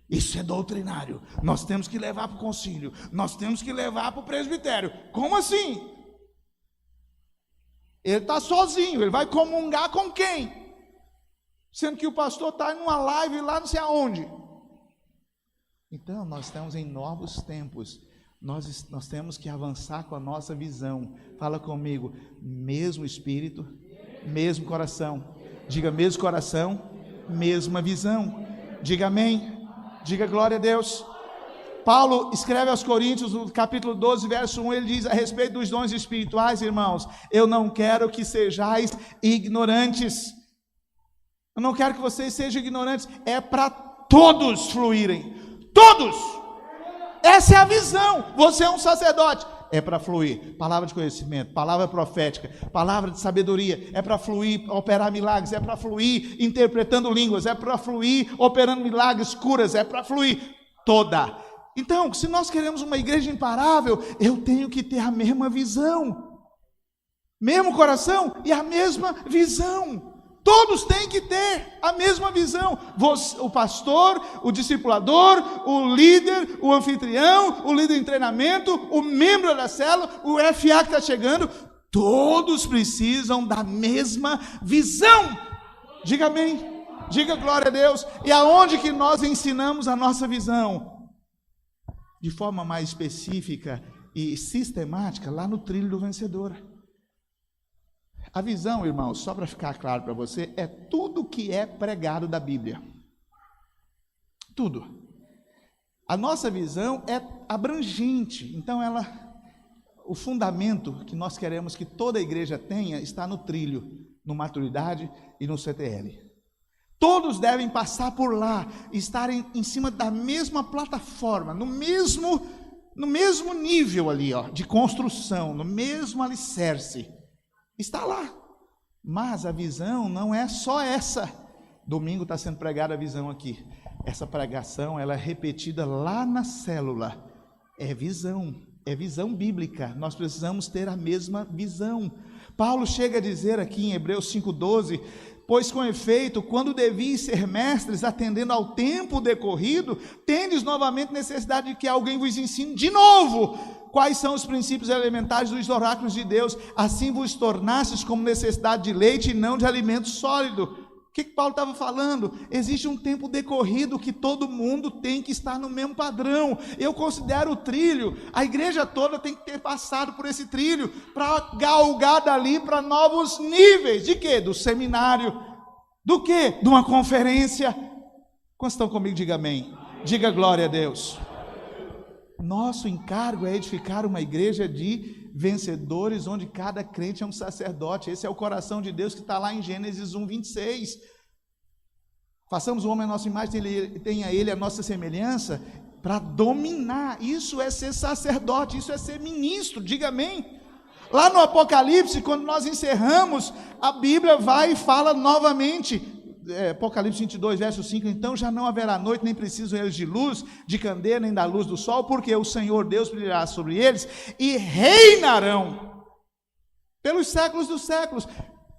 Isso é doutrinário. Nós temos que levar para o concílio. Nós temos que levar para o presbitério. Como assim? Ele está sozinho. Ele vai comungar com quem? Sendo que o pastor está em uma live lá não sei aonde. Então, nós estamos em novos tempos. Nós temos que avançar com a nossa visão. Fala comigo, mesmo espírito, mesmo coração. Diga mesmo coração, mesma visão. Diga amém, diga glória a Deus. Paulo escreve aos Coríntios, no capítulo 12, verso 1, ele diz a respeito dos dons espirituais, irmãos, eu não quero que sejais ignorantes. Eu não quero que vocês sejam ignorantes, é para todos fluírem. Todos! Essa é a visão. Você é um sacerdote. É para fluir. Palavra de conhecimento, palavra profética, palavra de sabedoria. É para fluir, operar milagres. É para fluir, interpretando línguas. É para fluir, operando milagres, curas. É para fluir toda. Então, se nós queremos uma igreja imparável, eu tenho que ter a mesma visão. Mesmo coração e a mesma visão. Todos têm que ter a mesma visão. O pastor, o discipulador, o líder, o anfitrião, o líder em treinamento, o membro da célula, o FA que está chegando, todos precisam da mesma visão. Diga amém. Diga glória a Deus. E aonde que nós ensinamos a nossa visão? De forma mais específica e sistemática, lá no trilho do vencedor. A visão, irmãos, só para ficar claro para você, é tudo que é pregado da Bíblia. Tudo. A nossa visão é abrangente. Então, o fundamento que nós queremos que toda a igreja tenha está no trilho, no maturidade e no CTL. Todos devem passar por lá, estarem em cima da mesma plataforma, no mesmo nível ali, de construção, no mesmo alicerce. Está lá, mas a visão não é só essa. Domingo está sendo pregada a visão aqui. Essa pregação, ela é repetida lá na célula. É visão bíblica. Nós precisamos ter a mesma visão. Paulo chega a dizer aqui em Hebreus 5,12: pois com efeito, quando devis ser mestres, atendendo ao tempo decorrido, tendes novamente necessidade de que alguém vos ensine de novo quais são os princípios elementares dos oráculos de Deus, assim vos tornastes como necessidade de leite e não de alimento sólido. O que Paulo estava falando? Existe um tempo decorrido que todo mundo tem que estar no mesmo padrão. Eu considero o trilho, a igreja toda tem que ter passado por esse trilho, para galgar dali para novos níveis. De quê? Do seminário. Do quê? De uma conferência. Quantos estão comigo? Diga amém. Diga glória a Deus. Nosso encargo é edificar uma igreja de vencedores, onde cada crente é um sacerdote. Esse é o coração de Deus que está lá em Gênesis 1:26. Façamos o homem a nossa imagem, tenha ele a nossa semelhança, para dominar. Isso é ser sacerdote, isso é ser ministro. Diga amém. Lá no Apocalipse, quando nós encerramos, a Bíblia vai e fala novamente. Apocalipse 22, verso 5, então já não haverá noite, nem precisam eles de luz, de candeia, nem da luz do sol, porque o Senhor Deus brilhará sobre eles, e reinarão pelos séculos dos séculos.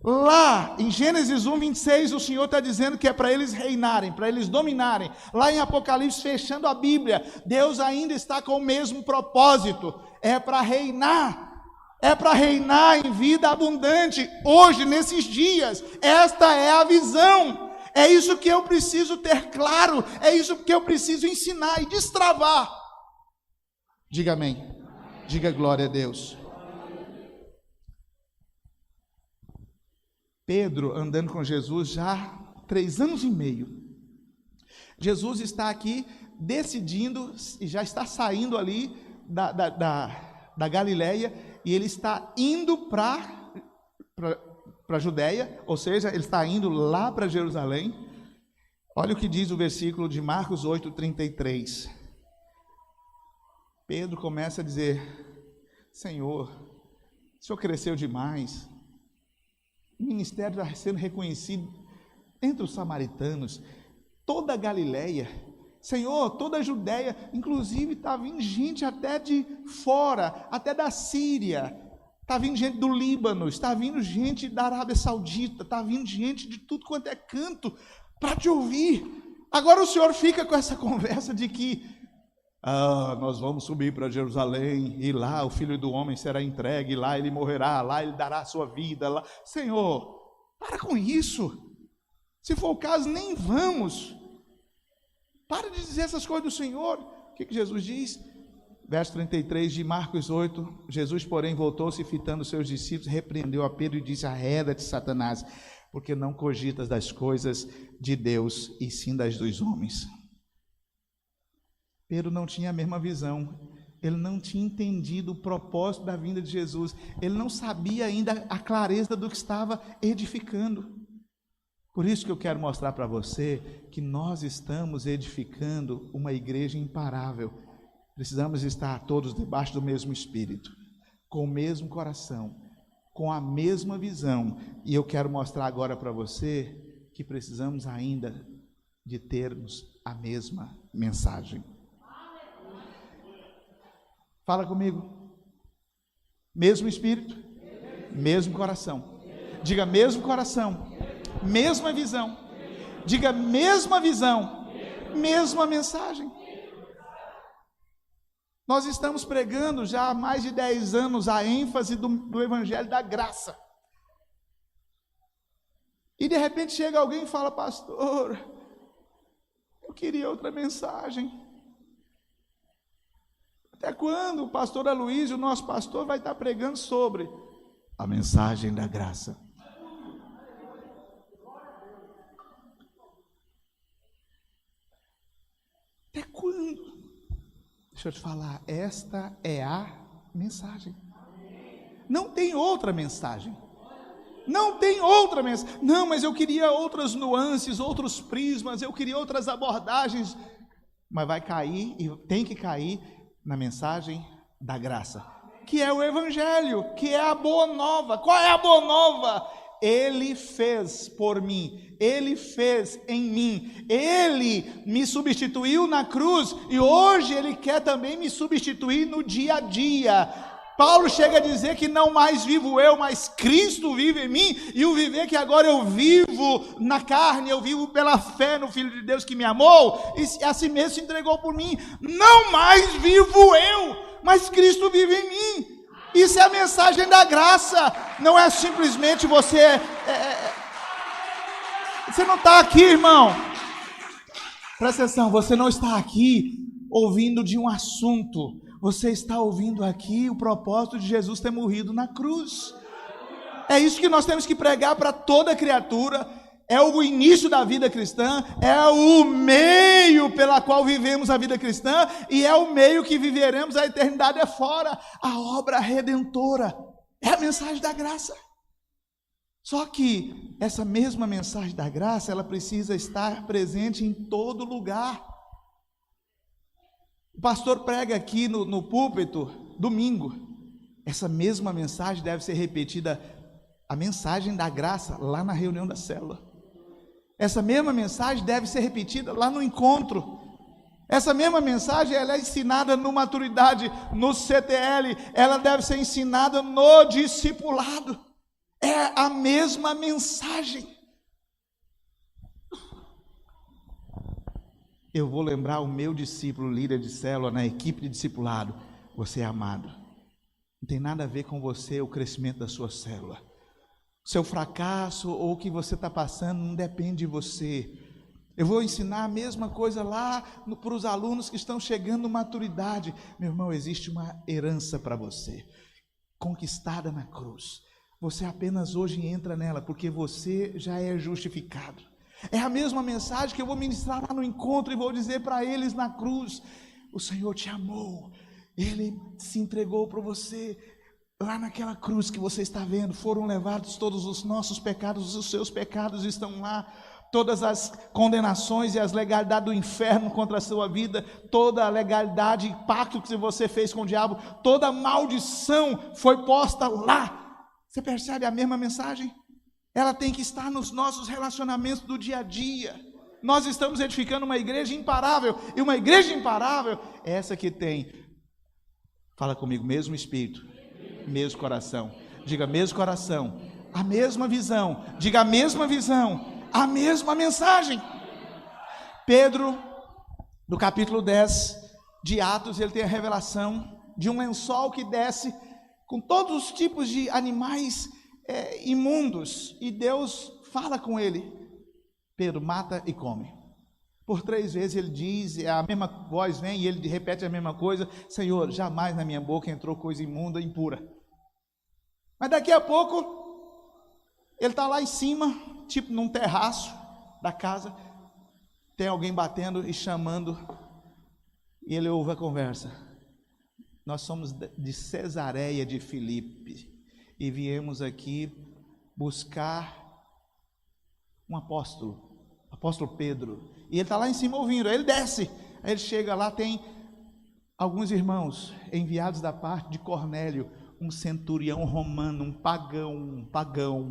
Lá em Gênesis 1:26, o Senhor está dizendo que é para eles reinarem, para eles dominarem. Lá em Apocalipse, fechando a Bíblia, Deus ainda está com o mesmo propósito, é para reinar. É para reinar em vida abundante, hoje, nesses dias. Esta é a visão. É isso que eu preciso ter claro. É isso que eu preciso ensinar e destravar. Diga amém. Diga glória a Deus. Pedro andando com Jesus já há 3 anos e meio. Jesus está aqui decidindo e já está saindo ali da Galileia, e ele está indo para a Judéia, ou seja, ele está indo lá para Jerusalém. Olha o que diz o versículo de Marcos 8:33. Pedro começa a dizer: Senhor, o Senhor cresceu demais, o ministério está sendo reconhecido entre os samaritanos, toda a Galileia, Senhor, toda a Judéia, inclusive está vindo gente até de fora, até da Síria, está vindo gente do Líbano, está vindo gente da Arábia Saudita, está vindo gente de tudo quanto é canto para te ouvir. Agora o Senhor fica com essa conversa de que nós vamos subir para Jerusalém, e lá o Filho do Homem será entregue, lá ele morrerá, lá ele dará a sua vida. Lá. Senhor, para com isso. Se for o caso, nem vamos. Para de dizer essas coisas do Senhor. O que Jesus diz? Verso 33 de Marcos 8. Jesus, porém, voltou-se e fitando seus discípulos, repreendeu a Pedro e disse: arreda-te, Satanás, porque não cogitas das coisas de Deus, e sim das dos homens. Pedro não tinha a mesma visão. Ele não tinha entendido o propósito da vinda de Jesus. Ele não sabia ainda a clareza do que estava edificando. Por isso que eu quero mostrar para você que nós estamos edificando uma igreja imparável. Precisamos estar todos debaixo do mesmo Espírito, com o mesmo coração, com a mesma visão. E eu quero mostrar agora para você que precisamos ainda de termos a mesma mensagem. Fala comigo. Mesmo Espírito, mesmo coração. Diga mesmo coração, mesma visão. Diga mesma visão, mesma mensagem. Nós estamos pregando já há mais de 10 anos a ênfase do Evangelho da Graça. E de repente chega alguém e fala: pastor, eu queria outra mensagem. Até quando o pastor Aloysio, o nosso pastor, vai estar pregando sobre a mensagem da graça? Até quando? Deixa eu te falar, esta é a mensagem. Não tem outra mensagem. Não tem outra mensagem. Não, mas eu queria outras nuances, outros prismas, eu queria outras abordagens. Mas vai cair, e tem que cair, na mensagem da graça, que é o Evangelho, que é a boa nova. Qual é a boa nova? Ele fez por mim, Ele fez em mim, Ele me substituiu na cruz, e hoje Ele quer também me substituir no dia a dia. Paulo chega a dizer que não mais vivo eu, mas Cristo vive em mim, e o viver que agora eu vivo na carne, eu vivo pela fé no Filho de Deus que me amou, e a si mesmo se entregou por mim. Não mais vivo eu, mas Cristo vive em mim. Isso é a mensagem da graça. Não é simplesmente você não está aqui, irmão. Presta atenção, você não está aqui ouvindo de um assunto. Você está ouvindo aqui o propósito de Jesus ter morrido na cruz. É isso que nós temos que pregar para toda criatura. É o início da vida cristã, é o meio pela qual vivemos a vida cristã, e é o meio que viveremos a eternidade afora. A obra redentora é a mensagem da graça. Só que essa mesma mensagem da graça, ela precisa estar presente em todo lugar. O pastor prega aqui no púlpito, domingo. Essa mesma mensagem deve ser repetida, a mensagem da graça, lá na reunião da célula. Essa mesma mensagem deve ser repetida lá no encontro. Essa mesma mensagem, ela é ensinada no maturidade, no CTL, ela deve ser ensinada no discipulado. É a mesma mensagem. Eu vou lembrar o meu discípulo, líder de célula, na equipe de discipulado: você é amado. Não tem nada a ver com você, o crescimento da sua célula. Seu fracasso ou o que você está passando não depende de você. Eu vou ensinar a mesma coisa lá para os alunos que estão chegando à maturidade. Meu irmão, existe uma herança para você, conquistada na cruz. Você apenas hoje entra nela, porque você já é justificado. É a mesma mensagem que eu vou ministrar lá no encontro e vou dizer para eles na cruz: o Senhor te amou, Ele se entregou para você. Lá naquela cruz que você está vendo, foram levados todos os nossos pecados, os seus pecados estão lá, todas as condenações e as legalidades do inferno contra a sua vida, toda a legalidade e pacto que você fez com o diabo, toda a maldição foi posta lá. Você percebe a mesma mensagem? Ela tem que estar nos nossos relacionamentos do dia a dia. Nós estamos edificando uma igreja imparável, e uma igreja imparável é essa que tem, fala comigo, mesmo Espírito, mesmo coração. Diga mesmo coração, a mesma visão. Diga a mesma visão, a mesma mensagem. Pedro, no capítulo 10 de Atos, ele tem a revelação de um lençol que desce com todos os tipos de animais imundos, e Deus fala com ele: Pedro, mata e come. Por 3 vezes ele diz, a mesma voz vem e ele repete a mesma coisa: Senhor, jamais na minha boca entrou coisa imunda e impura. Mas daqui a pouco ele está lá em cima, tipo num terraço da casa, tem alguém batendo e chamando, e ele ouve a conversa: nós somos de Cesareia de Filipe e viemos aqui buscar um apóstolo Pedro. E ele está lá em cima ouvindo. Aí ele desce, aí ele chega lá, tem alguns irmãos enviados da parte de Cornélio, um centurião romano, um pagão.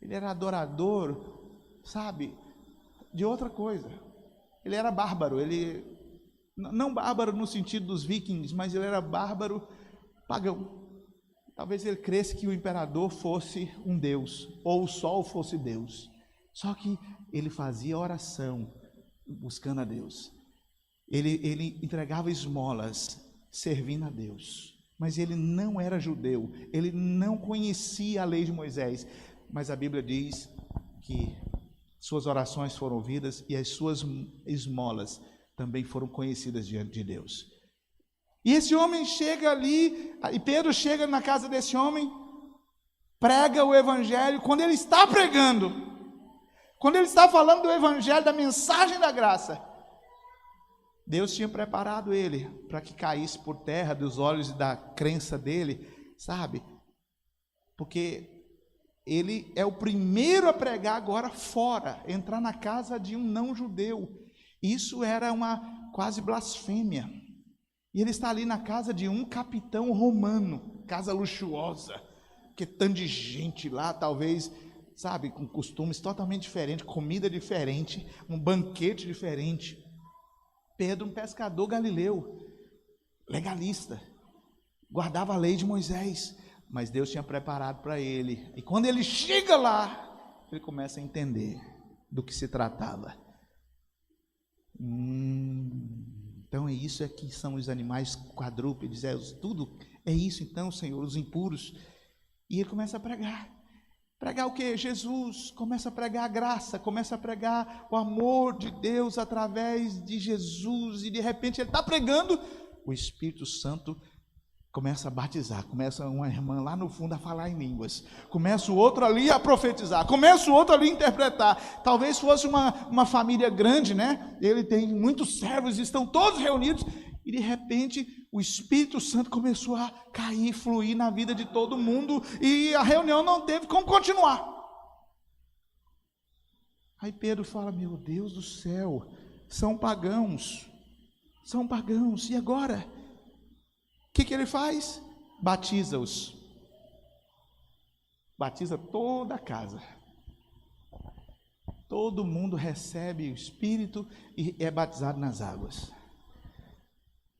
Ele era adorador, sabe, de outra coisa. Ele era bárbaro, ele não bárbaro no sentido dos vikings, mas ele era bárbaro pagão. Talvez ele cresce que o imperador fosse um deus, ou o sol fosse Deus. Só que ele fazia oração, buscando a Deus. Ele entregava esmolas, servindo a Deus. Mas ele não era judeu, ele não conhecia a lei de Moisés. Mas a Bíblia diz que suas orações foram ouvidas e as suas esmolas também foram conhecidas diante de Deus. E esse homem chega ali, e Pedro chega na casa desse homem, prega o evangelho. Quando ele está pregando, quando ele está falando do evangelho, da mensagem da graça, Deus tinha preparado ele para que caísse por terra dos olhos e da crença dele, sabe? Porque ele é o primeiro a pregar agora fora, entrar na casa de um não judeu. Isso era uma quase blasfêmia. E ele está ali na casa de um capitão romano, casa luxuosa, que tanto de gente lá, talvez, sabe, com costumes totalmente diferentes, comida diferente, um banquete diferente. Pedro, um pescador galileu, legalista, guardava a lei de Moisés, mas Deus tinha preparado para ele. E quando ele chega lá, ele começa a entender do que se tratava. Então é isso aqui, são os animais quadrúpedes, tudo é isso então, Senhor, os impuros. E ele começa a pregar. Pregar o que? Jesus. Começa a pregar a graça, começa a pregar o amor de Deus através de Jesus. E de repente ele está pregando, o Espírito Santo começa a batizar. Começa uma irmã lá no fundo a falar em línguas. Começa o outro ali a profetizar. Começa o outro ali a interpretar. Talvez fosse uma família grande, né? Ele tem muitos servos, estão todos reunidos. E de repente o Espírito Santo começou a cair, fluir na vida de todo mundo. E a reunião não teve como continuar. Aí Pedro fala, meu Deus do céu, são pagãos. E agora? O que ele faz? Batiza-os. Batiza toda a casa. Todo mundo recebe o Espírito e é batizado nas águas.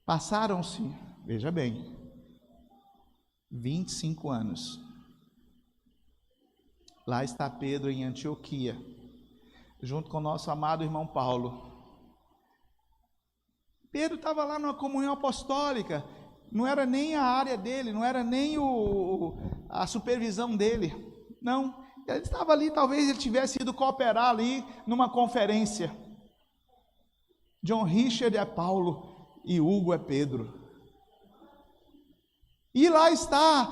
Passaram-se, veja bem, 25 anos. Lá está Pedro em Antioquia, junto com o nosso amado irmão Paulo. Pedro estava lá numa comunhão apostólica. Não era nem a área dele, não era nem a supervisão dele, não, ele estava ali, talvez ele tivesse ido cooperar ali numa conferência. John Richard é Paulo e Hugo é Pedro, e lá está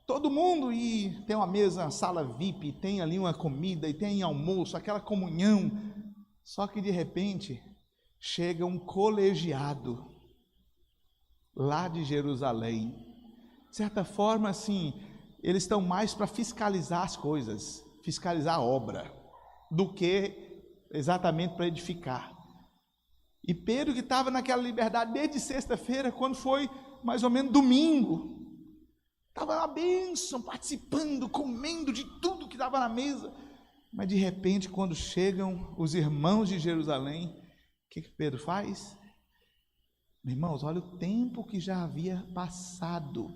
todo mundo, e tem uma mesa, uma sala VIP, tem ali uma comida, e tem almoço, aquela comunhão, só que de repente, chega um colegiado, lá de Jerusalém, de certa forma assim, eles estão mais para fiscalizar as coisas, fiscalizar a obra, do que exatamente para edificar. E Pedro, que estava naquela liberdade desde sexta-feira, quando foi mais ou menos domingo, estava na bênção, participando, comendo de tudo que estava na mesa, mas de repente, quando chegam os irmãos de Jerusalém, o que Pedro faz? Irmãos, olha o tempo que já havia passado,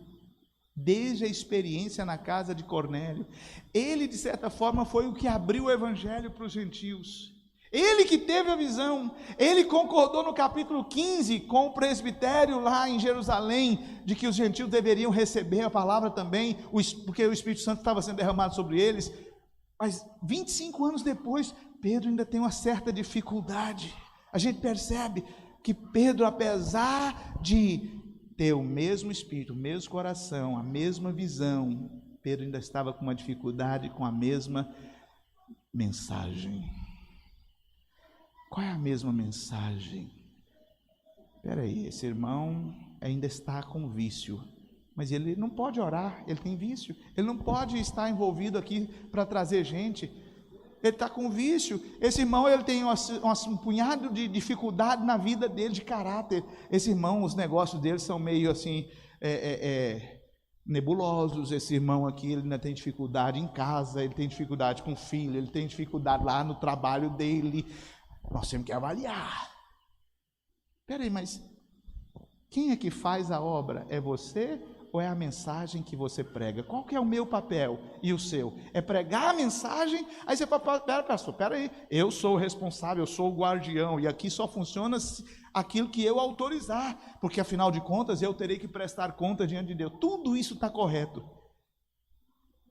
desde a experiência na casa de Cornélio. Ele, de certa forma, foi o que abriu o evangelho para os gentios. Ele que teve a visão, ele concordou no capítulo 15 com o presbitério lá em Jerusalém, de que os gentios deveriam receber a palavra também, porque o Espírito Santo estava sendo derramado sobre eles. Mas 25 anos depois, Pedro ainda tem uma certa dificuldade. A gente percebe que Pedro, apesar de ter o mesmo espírito, o mesmo coração, a mesma visão, Pedro ainda estava com uma dificuldade com a mesma mensagem. Qual é a mesma mensagem? Espera aí, esse irmão ainda está com vício, mas ele não pode orar, ele tem vício, ele não pode estar envolvido aqui para trazer gente. ele está com vício. Esse irmão, ele tem um punhado de dificuldade na vida dele, de caráter. Esse irmão, os negócios dele são meio assim, nebulosos. Esse irmão aqui, ele ainda tem dificuldade em casa, ele tem dificuldade com o filho, ele tem dificuldade lá no trabalho dele. Nós temos que avaliar. Espera aí, mas quem é que faz a obra? É você ou é a mensagem que você prega? Qual que é o meu papel e o seu? É pregar a mensagem? Aí você fala, pera, pastor, pera aí, eu sou o responsável, eu sou o guardião, e aqui só funciona aquilo que eu autorizar, porque afinal de contas eu terei que prestar conta diante de Deus. Tudo isso está correto.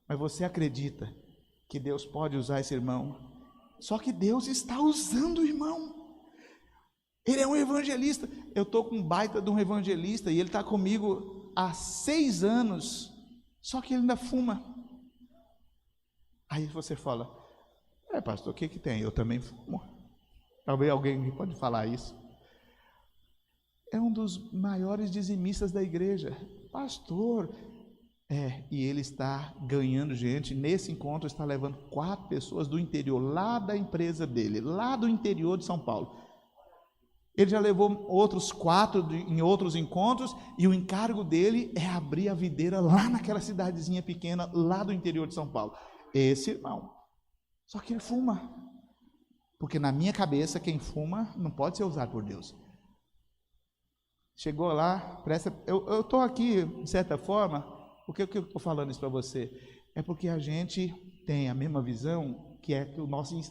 Mas você acredita que Deus pode usar esse irmão? Só que Deus está usando o irmão. Ele é um evangelista. Eu estou com um baita de um evangelista e ele está comigo há 6 anos, só que ele ainda fuma. Aí você fala, pastor, o que tem? Eu também fumo. Talvez alguém me pode falar isso. É um dos maiores dizimistas da igreja. Pastor, e ele está ganhando gente. Nesse encontro está levando 4 pessoas do interior, lá da empresa dele, lá do interior de São Paulo. Ele já levou outros 4 em outros encontros, e o encargo dele é abrir a videira lá naquela cidadezinha pequena, lá do interior de São Paulo. Esse irmão. Só que ele fuma. Porque na minha cabeça, quem fuma não pode ser usado por Deus. Chegou lá, eu estou aqui, de certa forma, por que eu estou falando isso para você? É porque a gente tem a mesma visão que é que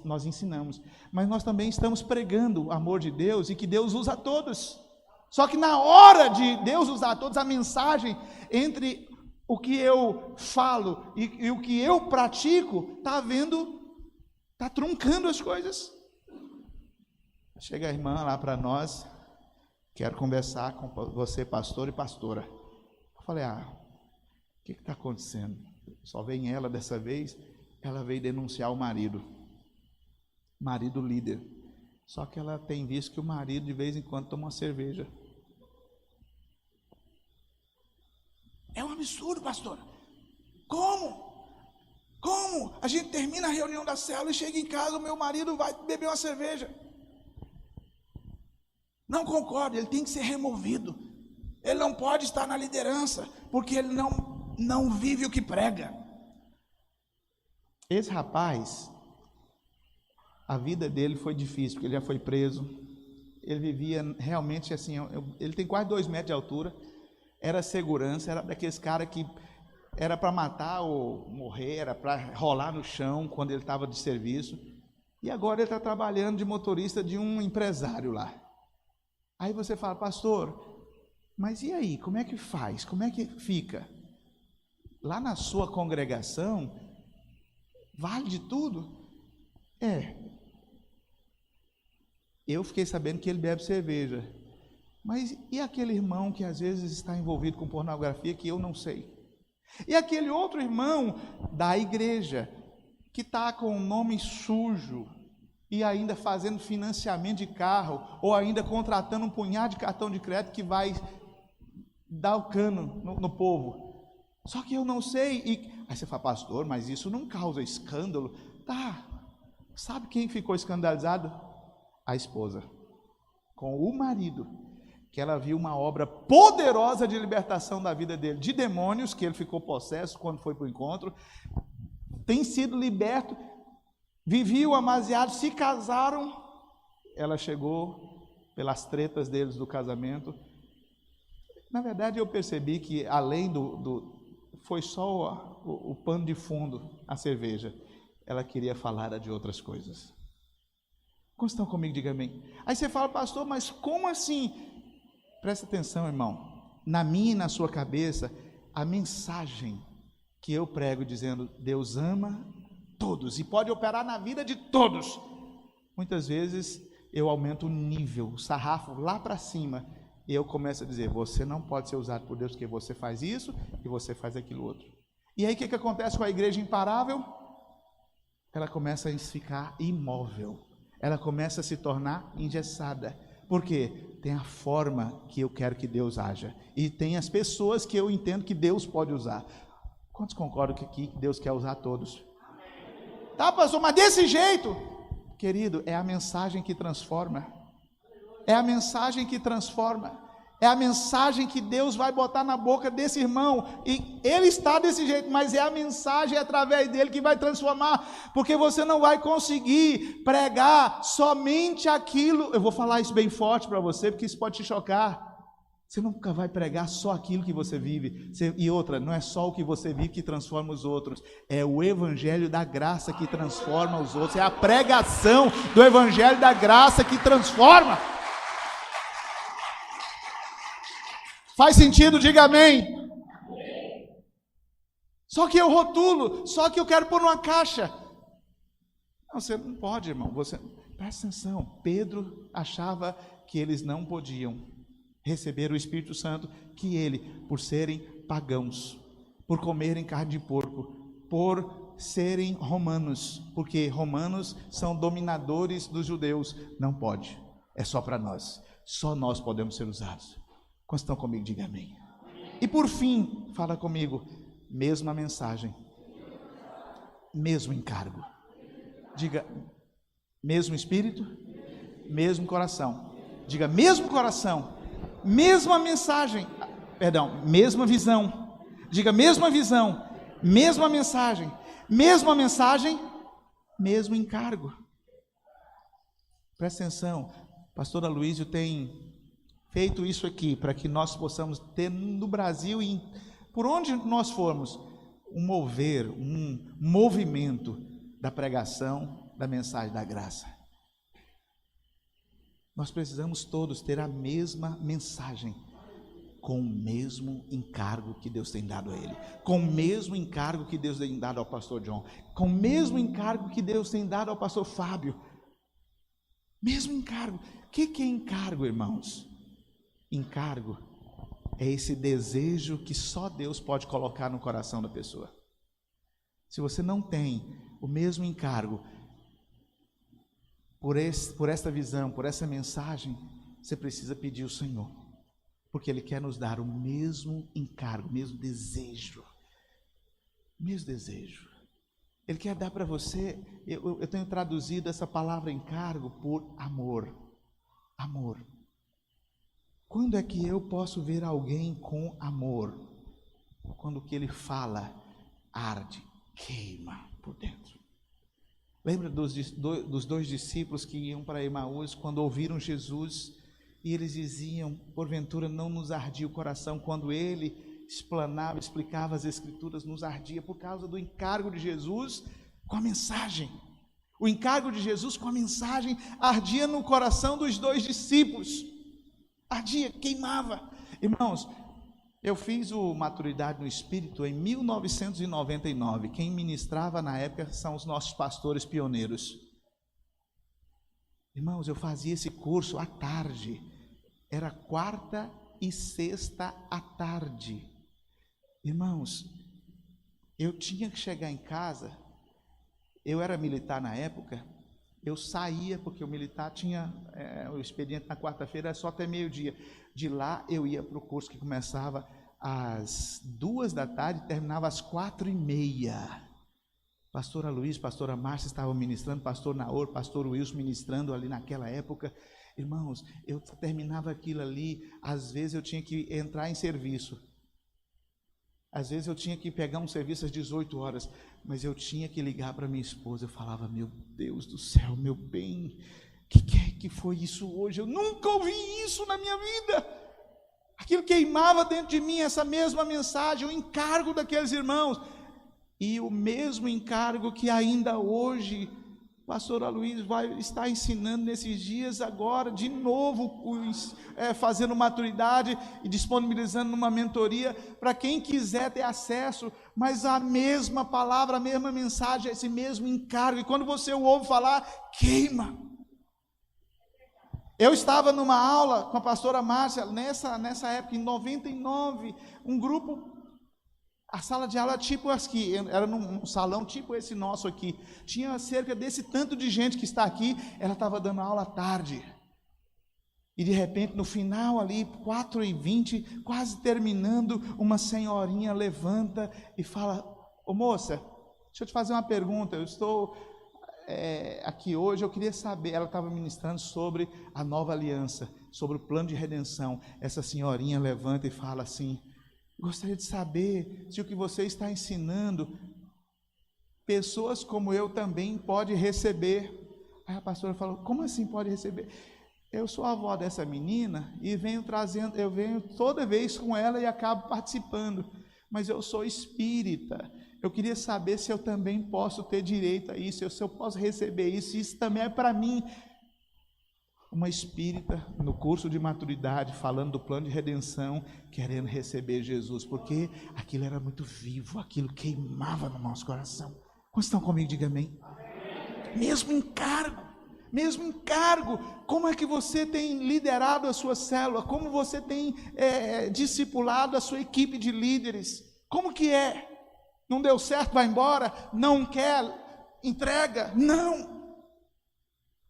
nós ensinamos, mas nós também estamos pregando o amor de Deus e que Deus usa a todos. Só que na hora de Deus usar a todos, a mensagem entre o que eu falo e o que eu pratico está truncando as coisas. Chega a irmã lá para nós, quero conversar com você, pastor e pastora. Eu falei, o que está acontecendo? Só vem ela dessa vez. Ela veio denunciar o marido líder. Só que ela tem visto que o marido de vez em quando toma uma cerveja. É um absurdo, pastor. Como? A gente termina a reunião da célula e chega em casa, o meu marido vai beber uma cerveja. Não concordo, ele tem que ser removido. Ele não pode estar na liderança, porque ele não vive o que prega. Esse rapaz, a vida dele foi difícil, porque ele já foi preso. Ele vivia realmente assim, ele tem quase 2 metros de altura, era segurança, era daqueles caras que era para matar ou morrer, era para rolar no chão quando ele estava de serviço. E agora ele está trabalhando de motorista de um empresário lá. Aí você fala, pastor, mas e aí, como é que faz? Como é que fica? Lá na sua congregação, vale de tudo? Eu fiquei sabendo que ele bebe cerveja. Mas e aquele irmão que às vezes está envolvido com pornografia que eu não sei? E aquele outro irmão da igreja que está com o nome sujo e ainda fazendo financiamento de carro, ou ainda contratando um punhado de cartão de crédito que vai dar o cano no povo. Só que eu não sei. Aí você fala, pastor, mas isso não causa escândalo? Tá. Sabe quem ficou escandalizado? A esposa. Com o marido. Que ela viu uma obra poderosa de libertação da vida dele, de demônios, que ele ficou possesso quando foi para o encontro. Tem sido liberto. Viviam amaziados, se casaram. Ela chegou pelas tretas deles do casamento. Na verdade, eu percebi que além foi só o pano de fundo, a cerveja. Ela queria falar de outras coisas. Quantos estão comigo? Diga amém. Aí você fala, pastor, mas como assim? Presta atenção, irmão. Na minha e na sua cabeça, a mensagem que eu prego dizendo, Deus ama todos e pode operar na vida de todos. Muitas vezes eu aumento o nível, o sarrafo lá para cima. E eu começo a dizer, você não pode ser usado por Deus porque você faz isso e você faz aquilo outro. E aí o que acontece com a igreja imparável? Ela começa a ficar imóvel. Ela começa a se tornar engessada. Por quê? Tem a forma que eu quero que Deus haja. E tem as pessoas que eu entendo que Deus pode usar. Quantos concordam que aqui Deus quer usar todos? Tá, pastor, mas desse jeito. Querido, é a mensagem que transforma. É a mensagem que transforma. É a mensagem que Deus vai botar na boca desse irmão, e ele está desse jeito, mas é a mensagem através dele que vai transformar, porque você não vai conseguir pregar somente aquilo. Eu vou falar isso bem forte para você, porque isso pode te chocar. Você nunca vai pregar só aquilo que você vive. E outra, não é só o que você vive que transforma os outros, é o evangelho da graça que transforma os outros, é a pregação do evangelho da graça que transforma. Faz sentido? Diga amém. Só que eu rotulo, só que eu quero pôr numa caixa. Não, você não pode, irmão. Presta atenção. Pedro achava que eles não podiam receber o Espírito Santo, que ele, por serem pagãos, por comerem carne de porco, por serem romanos, porque romanos são dominadores dos judeus, não pode. É só para nós. Só nós podemos ser usados. Quantos estão comigo? Diga amém. E por fim, fala comigo, mesma mensagem, mesmo encargo. Diga, mesmo espírito, mesmo coração. Diga, mesmo coração, mesma mensagem, perdão, mesma visão. Diga, mesma visão, mesma mensagem, mesmo encargo. Presta atenção, pastor Aloysio tem feito isso aqui, para que nós possamos ter no Brasil e por onde nós formos, um movimento da pregação da mensagem da graça. Nós precisamos todos ter a mesma mensagem, com o mesmo encargo que Deus tem dado a ele, com o mesmo encargo que Deus tem dado ao pastor John, com o mesmo encargo que Deus tem dado ao pastor Fábio. Mesmo encargo. O que é encargo, irmãos? Encargo é esse desejo que só Deus pode colocar no coração da pessoa. Se você não tem o mesmo encargo por esta visão, por essa mensagem, você precisa pedir ao Senhor, porque Ele quer nos dar o mesmo encargo, o mesmo desejo. Ele quer dar para você. Eu tenho traduzido essa palavra encargo por amor. Amor. Quando é que eu posso ver alguém com amor? Quando o que ele fala arde, queima por dentro. Lembra dos dois discípulos que iam para Emaús, quando ouviram Jesus, e eles diziam, porventura não nos ardia o coração, quando ele explanava, explicava as Escrituras, nos ardia, por causa do encargo de Jesus com a mensagem. O encargo de Jesus com a mensagem ardia no coração dos dois discípulos. Ardia, queimava. Irmãos, eu fiz o Maturidade no Espírito em 1999. Quem ministrava na época são os nossos pastores pioneiros. Irmãos, eu fazia esse curso à tarde. Era quarta e sexta à tarde. Irmãos, eu tinha que chegar em casa. Eu era militar na época. Eu saía, porque o militar tinha o expediente na quarta-feira, era só até meio-dia. De lá eu ia para o curso que começava às 2 da tarde e terminava às 4h30. Pastor Aloysio, pastora Márcia estavam ministrando, pastor Naor, pastor Wilson ministrando ali naquela época. Irmãos, eu terminava aquilo ali, às vezes eu tinha que entrar em serviço. Às vezes eu tinha que pegar um serviço às 18 horas, mas eu tinha que ligar para minha esposa. Eu falava, meu Deus do céu, meu bem, que foi isso hoje? Eu nunca ouvi isso na minha vida. Aquilo queimava dentro de mim, essa mesma mensagem, o encargo daqueles irmãos. E o mesmo encargo que ainda hoje o pastor Aloysio vai estar ensinando nesses dias agora, de novo, fazendo maturidade e disponibilizando numa mentoria, para quem quiser ter acesso, mas a mesma palavra, a mesma mensagem, esse mesmo encargo, e quando você o ouve falar, queima. Eu estava numa aula com a pastora Márcia, nessa época, em 99, um grupo. A sala de aula tipo aqui, era num salão tipo esse nosso aqui, tinha cerca desse tanto de gente que está aqui. Ela estava dando aula à tarde, e de repente no final ali, 4h20, quase terminando, uma senhorinha levanta e fala, ô moça, deixa eu te fazer uma pergunta, eu estou aqui hoje, eu queria saber, ela estava ministrando sobre a nova aliança, sobre o plano de redenção. Essa senhorinha levanta e fala assim: gostaria de saber se o que você está ensinando, pessoas como eu também podem receber. Aí a pastora falou: como assim pode receber? Eu sou a avó dessa menina e eu venho toda vez com ela e acabo participando, mas eu sou espírita. Eu queria saber se eu também posso ter direito a isso, se eu posso receber isso. Isso também é para mim. Uma espírita no curso de maturidade, falando do plano de redenção, querendo receber Jesus, porque aquilo era muito vivo, aquilo queimava no nosso coração. Quantos estão comigo? Diga amém. Mesmo encargo, como é que você tem liderado a sua célula, como você tem discipulado a sua equipe de líderes, como que é? Não deu certo, vai embora, não quer, entrega, não,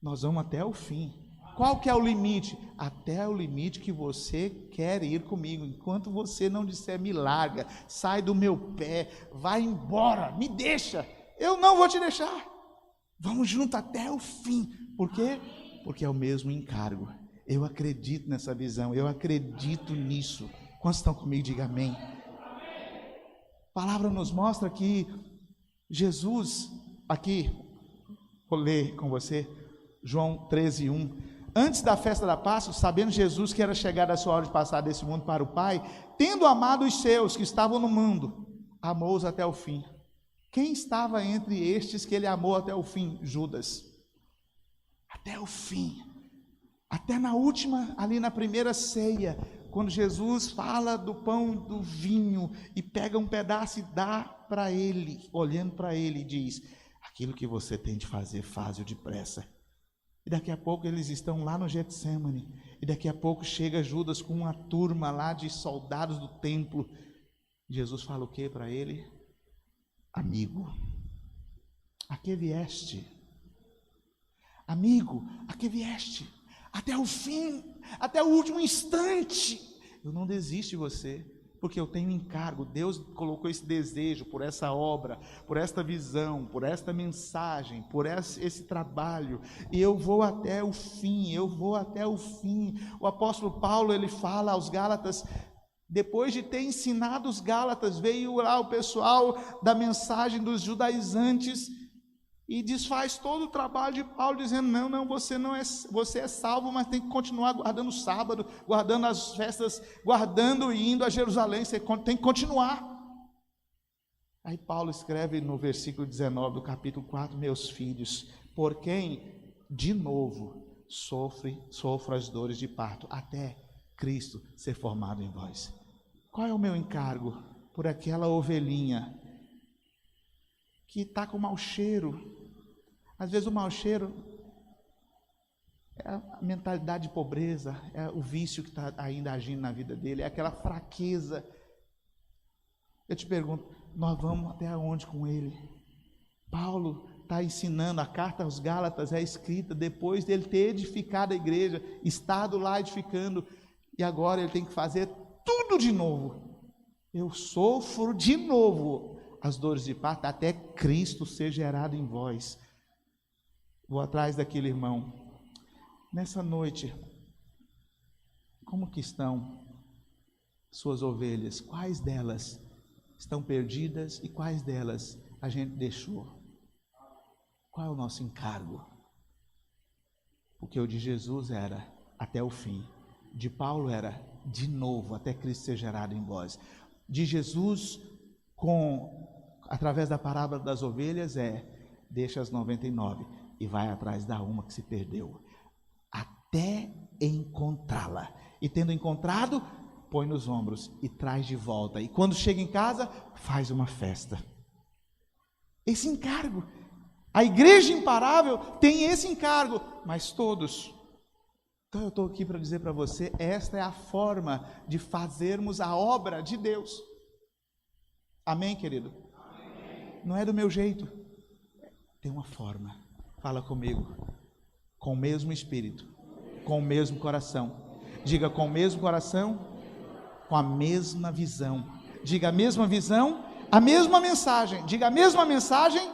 nós vamos até o fim. Qual que é o limite? Até o limite que você quer ir comigo. Enquanto você não disser me larga, sai do meu pé, vai embora, me deixa, eu não vou te deixar. Vamos junto até o fim. Por quê? Porque é o mesmo encargo. Eu acredito nessa visão, eu acredito nisso. Quantos estão comigo? Diga amém. A palavra nos mostra que Jesus, aqui, vou ler com você, João 13:1. Antes da festa da Páscoa, sabendo Jesus que era chegada a sua hora de passar desse mundo para o Pai, tendo amado os seus que estavam no mundo, amou-os até o fim. Quem estava entre estes que ele amou até o fim? Judas. Até o fim. Até na última, ali na primeira ceia, quando Jesus fala do pão, do vinho, e pega um pedaço e dá para ele, olhando para ele, e diz: aquilo que você tem de fazer, faz-o depressa. E daqui a pouco eles estão lá no Getsêmani, e daqui a pouco chega Judas com uma turma lá de soldados do templo. Jesus fala o que para ele? Amigo, a que vieste? Amigo, a que vieste? Até o fim, até o último instante, eu não desisto de você, porque eu tenho encargo. Deus colocou esse desejo por essa obra, por esta visão, por esta mensagem, por esse trabalho, e eu vou até o fim, eu vou até o fim. O apóstolo Paulo, ele fala aos Gálatas, depois de ter ensinado os Gálatas, veio lá o pessoal da mensagem dos judaizantes e desfaz todo o trabalho de Paulo, dizendo: não, você é salvo, mas tem que continuar guardando o sábado, guardando as festas, guardando e indo a Jerusalém, você tem que continuar. Aí Paulo escreve no versículo 19 do capítulo 4: meus filhos, por quem de novo sofro as dores de parto, até Cristo ser formado em vós. Qual é o meu encargo? Por aquela ovelhinha que está com mau cheiro. Às vezes o mau cheiro é a mentalidade de pobreza, é o vício que está ainda agindo na vida dele, é aquela fraqueza. Eu te pergunto, nós vamos até onde com ele? Paulo está ensinando, a carta aos Gálatas é escrita depois dele ter edificado a igreja, estado lá edificando, e agora ele tem que fazer tudo de novo. Eu sofro de novo as dores de parto até Cristo ser gerado em vós. Vou atrás daquele irmão. Nessa noite, como que estão suas ovelhas? Quais delas estão perdidas e quais delas a gente deixou? Qual é o nosso encargo? Porque o de Jesus era até o fim. De Paulo era de novo, até Cristo ser gerado em vós. De Jesus, através da parábola das ovelhas, deixa as 99 e vai atrás da uma que se perdeu, até encontrá-la. E tendo encontrado, põe nos ombros e traz de volta. E quando chega em casa, faz uma festa. Esse encargo. A igreja imparável tem esse encargo, mas todos. Então eu estou aqui para dizer para você, esta é a forma de fazermos a obra de Deus. Amém, querido? Amém. Não é do meu jeito. Tem uma forma. Fala comigo. Com o mesmo espírito, com o mesmo coração. Diga, com o mesmo coração, com a mesma visão. Diga, a mesma visão, a mesma mensagem. Diga, a mesma mensagem,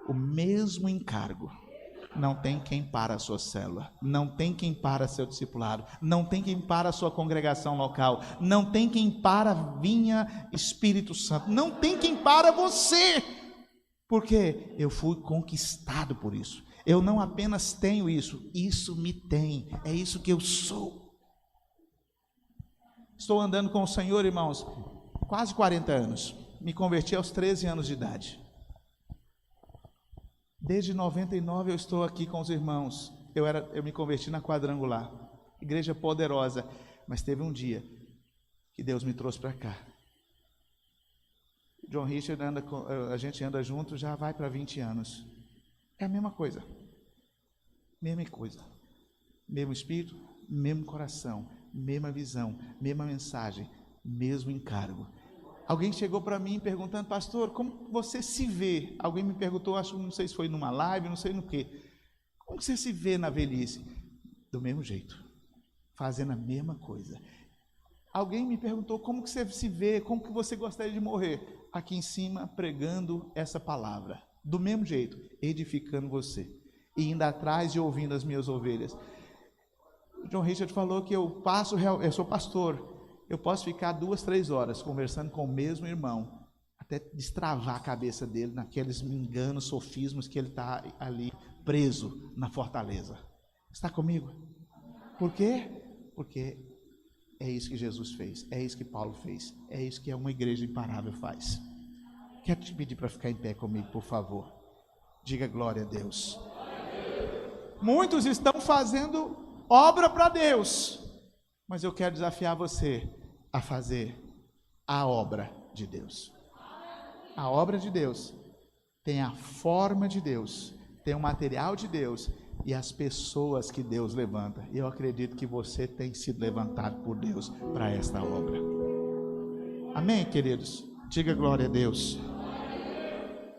o mesmo encargo. Não tem quem para a sua célula, não tem quem para seu discipulado, não tem quem para a sua congregação local, não tem quem para a Vinha Espírito Santo, não tem quem para você, porque eu fui conquistado por isso. Eu não apenas tenho isso, isso me tem, é isso que eu sou. Estou andando com o Senhor, irmãos, quase 40 anos, me converti aos 13 anos de idade. Desde 99 eu estou aqui com os irmãos. Eu me converti na Quadrangular, igreja poderosa, mas teve um dia que Deus me trouxe para cá. John Richard a gente anda junto, já vai para 20 anos. É a mesma coisa, mesmo espírito, mesmo coração, mesma visão, mesma mensagem, mesmo encargo. Alguém chegou para mim perguntando: pastor, como você se vê? Alguém me perguntou, acho, não sei se foi numa live, não sei no que. Como você se vê na velhice? Do mesmo jeito, fazendo a mesma coisa. Alguém me perguntou: como que você se vê? Como que você gostaria de morrer? Aqui em cima, pregando essa palavra. Do mesmo jeito, edificando você. E indo atrás e ouvindo as minhas ovelhas. O John Richard falou que eu sou pastor. Eu posso ficar 2, 3 horas conversando com o mesmo irmão, até destravar a cabeça dele naqueles enganos, sofismos que ele está ali preso na fortaleza. Está comigo? Por quê? Porque é isso que Jesus fez, é isso que Paulo fez, é isso que uma igreja imparável faz. Quero te pedir para ficar em pé comigo, por favor. Diga glória a Deus. Muitos estão fazendo obra para Deus, mas eu quero desafiar você a fazer a obra de Deus. A obra de Deus tem a forma de Deus, tem o material de Deus e as pessoas que Deus levanta. E eu acredito que você tem sido levantado por Deus para esta obra. Amém, queridos? Diga glória a Deus.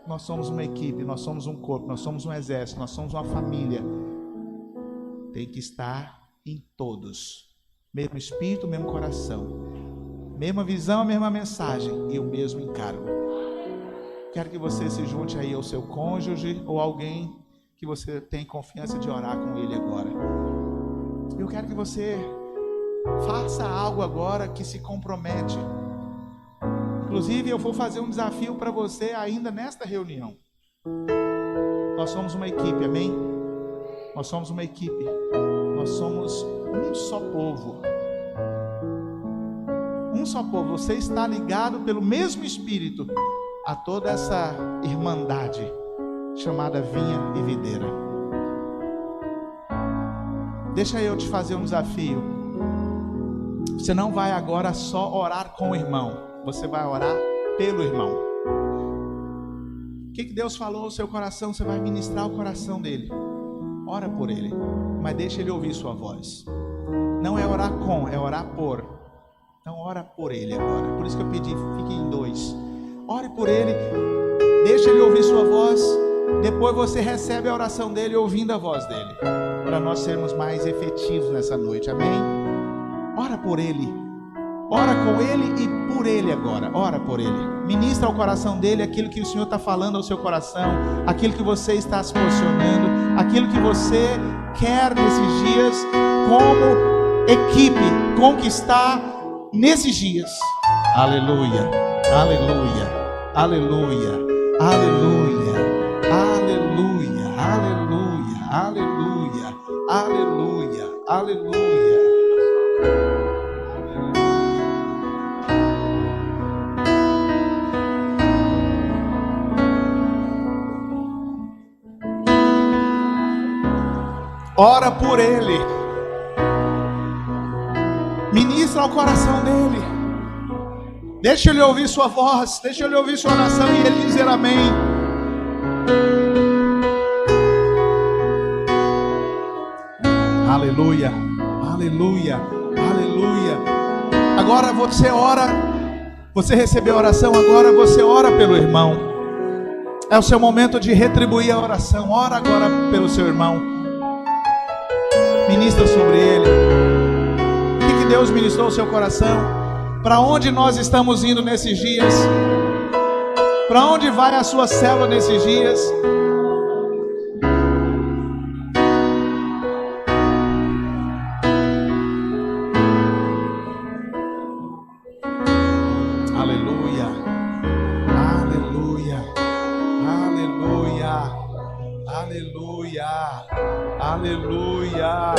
Nós somos uma equipe, nós somos um corpo, nós somos um exército, nós somos uma família. Tem que estar em todos. Mesmo espírito, mesmo coração, mesma visão, mesma mensagem e o mesmo encargo. Quero que você se junte aí ao seu cônjuge ou alguém que você tem confiança de orar com ele agora. Eu quero que você faça algo agora que se compromete. Inclusive eu vou fazer um desafio para você ainda nesta reunião. Nós somos uma equipe, amém? Nós somos uma equipe. Nós somos um só povo. Um só povo. Você está ligado pelo mesmo Espírito a toda essa irmandade chamada Vinha e Videira. Deixa eu te fazer um desafio. Você não vai agora só orar com o irmão, você vai orar pelo irmão. O que Deus falou no seu coração? Você vai ministrar o coração dele. Ora por ele, mas deixa ele ouvir sua voz. Não é orar com, é orar por. Então ora por ele agora. Por isso que eu pedi, fique em 2. Ore por ele, deixa ele ouvir sua voz. Depois você recebe a oração dele ouvindo a voz dele, para nós sermos mais efetivos nessa noite, amém? Ora por ele, ora com ele e por ele agora. Ora por ele, ministra ao coração dele aquilo que o Senhor está falando ao seu coração, aquilo que você está se posicionando, aquilo que você quer nesses dias como equipe conquistar nesses dias. Aleluia, aleluia, aleluia, aleluia, aleluia, aleluia, aleluia, aleluia, aleluia. Ora por ele, ministra ao coração dele, deixa ele ouvir sua voz, deixa ele ouvir sua oração e ele dizer amém. Aleluia, aleluia, aleluia. Agora você ora, você recebeu a oração, agora você ora pelo irmão. É o seu momento de retribuir a oração. Ora agora pelo seu irmão. Ministra sobre ele. O que Deus ministrou ao seu coração? Para onde nós estamos indo nesses dias? Para onde vai a sua célula nesses dias? Aleluia.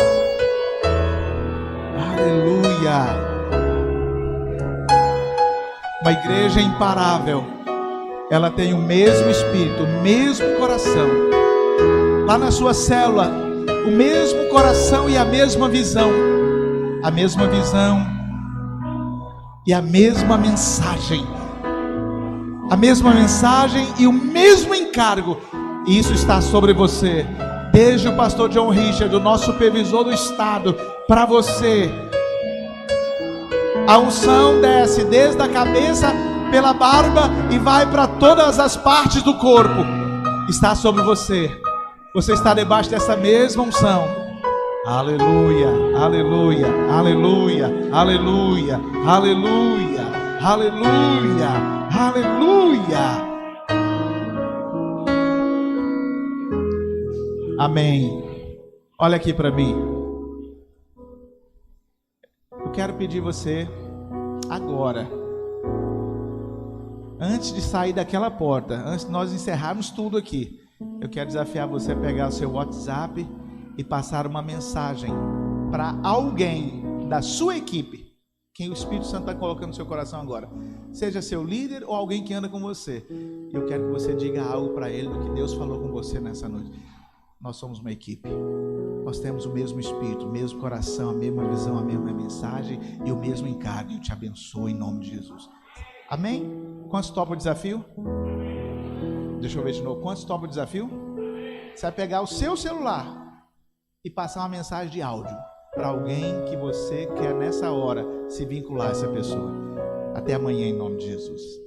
Aleluia. Uma igreja imparável. Ela tem o mesmo espírito, o mesmo coração. Lá na sua célula, o mesmo coração e a mesma visão. A mesma visão e a mesma mensagem. A mesma mensagem e o mesmo encargo. E isso está sobre você. Desde o pastor John Richard, o nosso supervisor do estado, para você. A unção desce desde a cabeça, pela barba e vai para todas as partes do corpo. Está sobre você. Você está debaixo dessa mesma unção. Aleluia, aleluia, aleluia, aleluia, aleluia, aleluia, aleluia. Amém. Olha aqui para mim. Eu quero pedir você agora, antes de sair daquela porta, antes de nós encerrarmos tudo aqui, eu quero desafiar você a pegar o seu WhatsApp e passar uma mensagem para alguém da sua equipe, quem o Espírito Santo está colocando no seu coração agora, seja seu líder ou alguém que anda com você. Eu quero que você diga algo para ele do que Deus falou com você nessa noite. Nós somos uma equipe, nós temos o mesmo espírito, o mesmo coração, a mesma visão, a mesma mensagem e o mesmo encargo. Eu te abençoo em nome de Jesus. Amém? Quantos topam o desafio? Deixa eu ver de novo. Quantos topam o desafio? Você vai pegar o seu celular e passar uma mensagem de áudio para alguém que você quer nessa hora se vincular a essa pessoa. Até amanhã em nome de Jesus.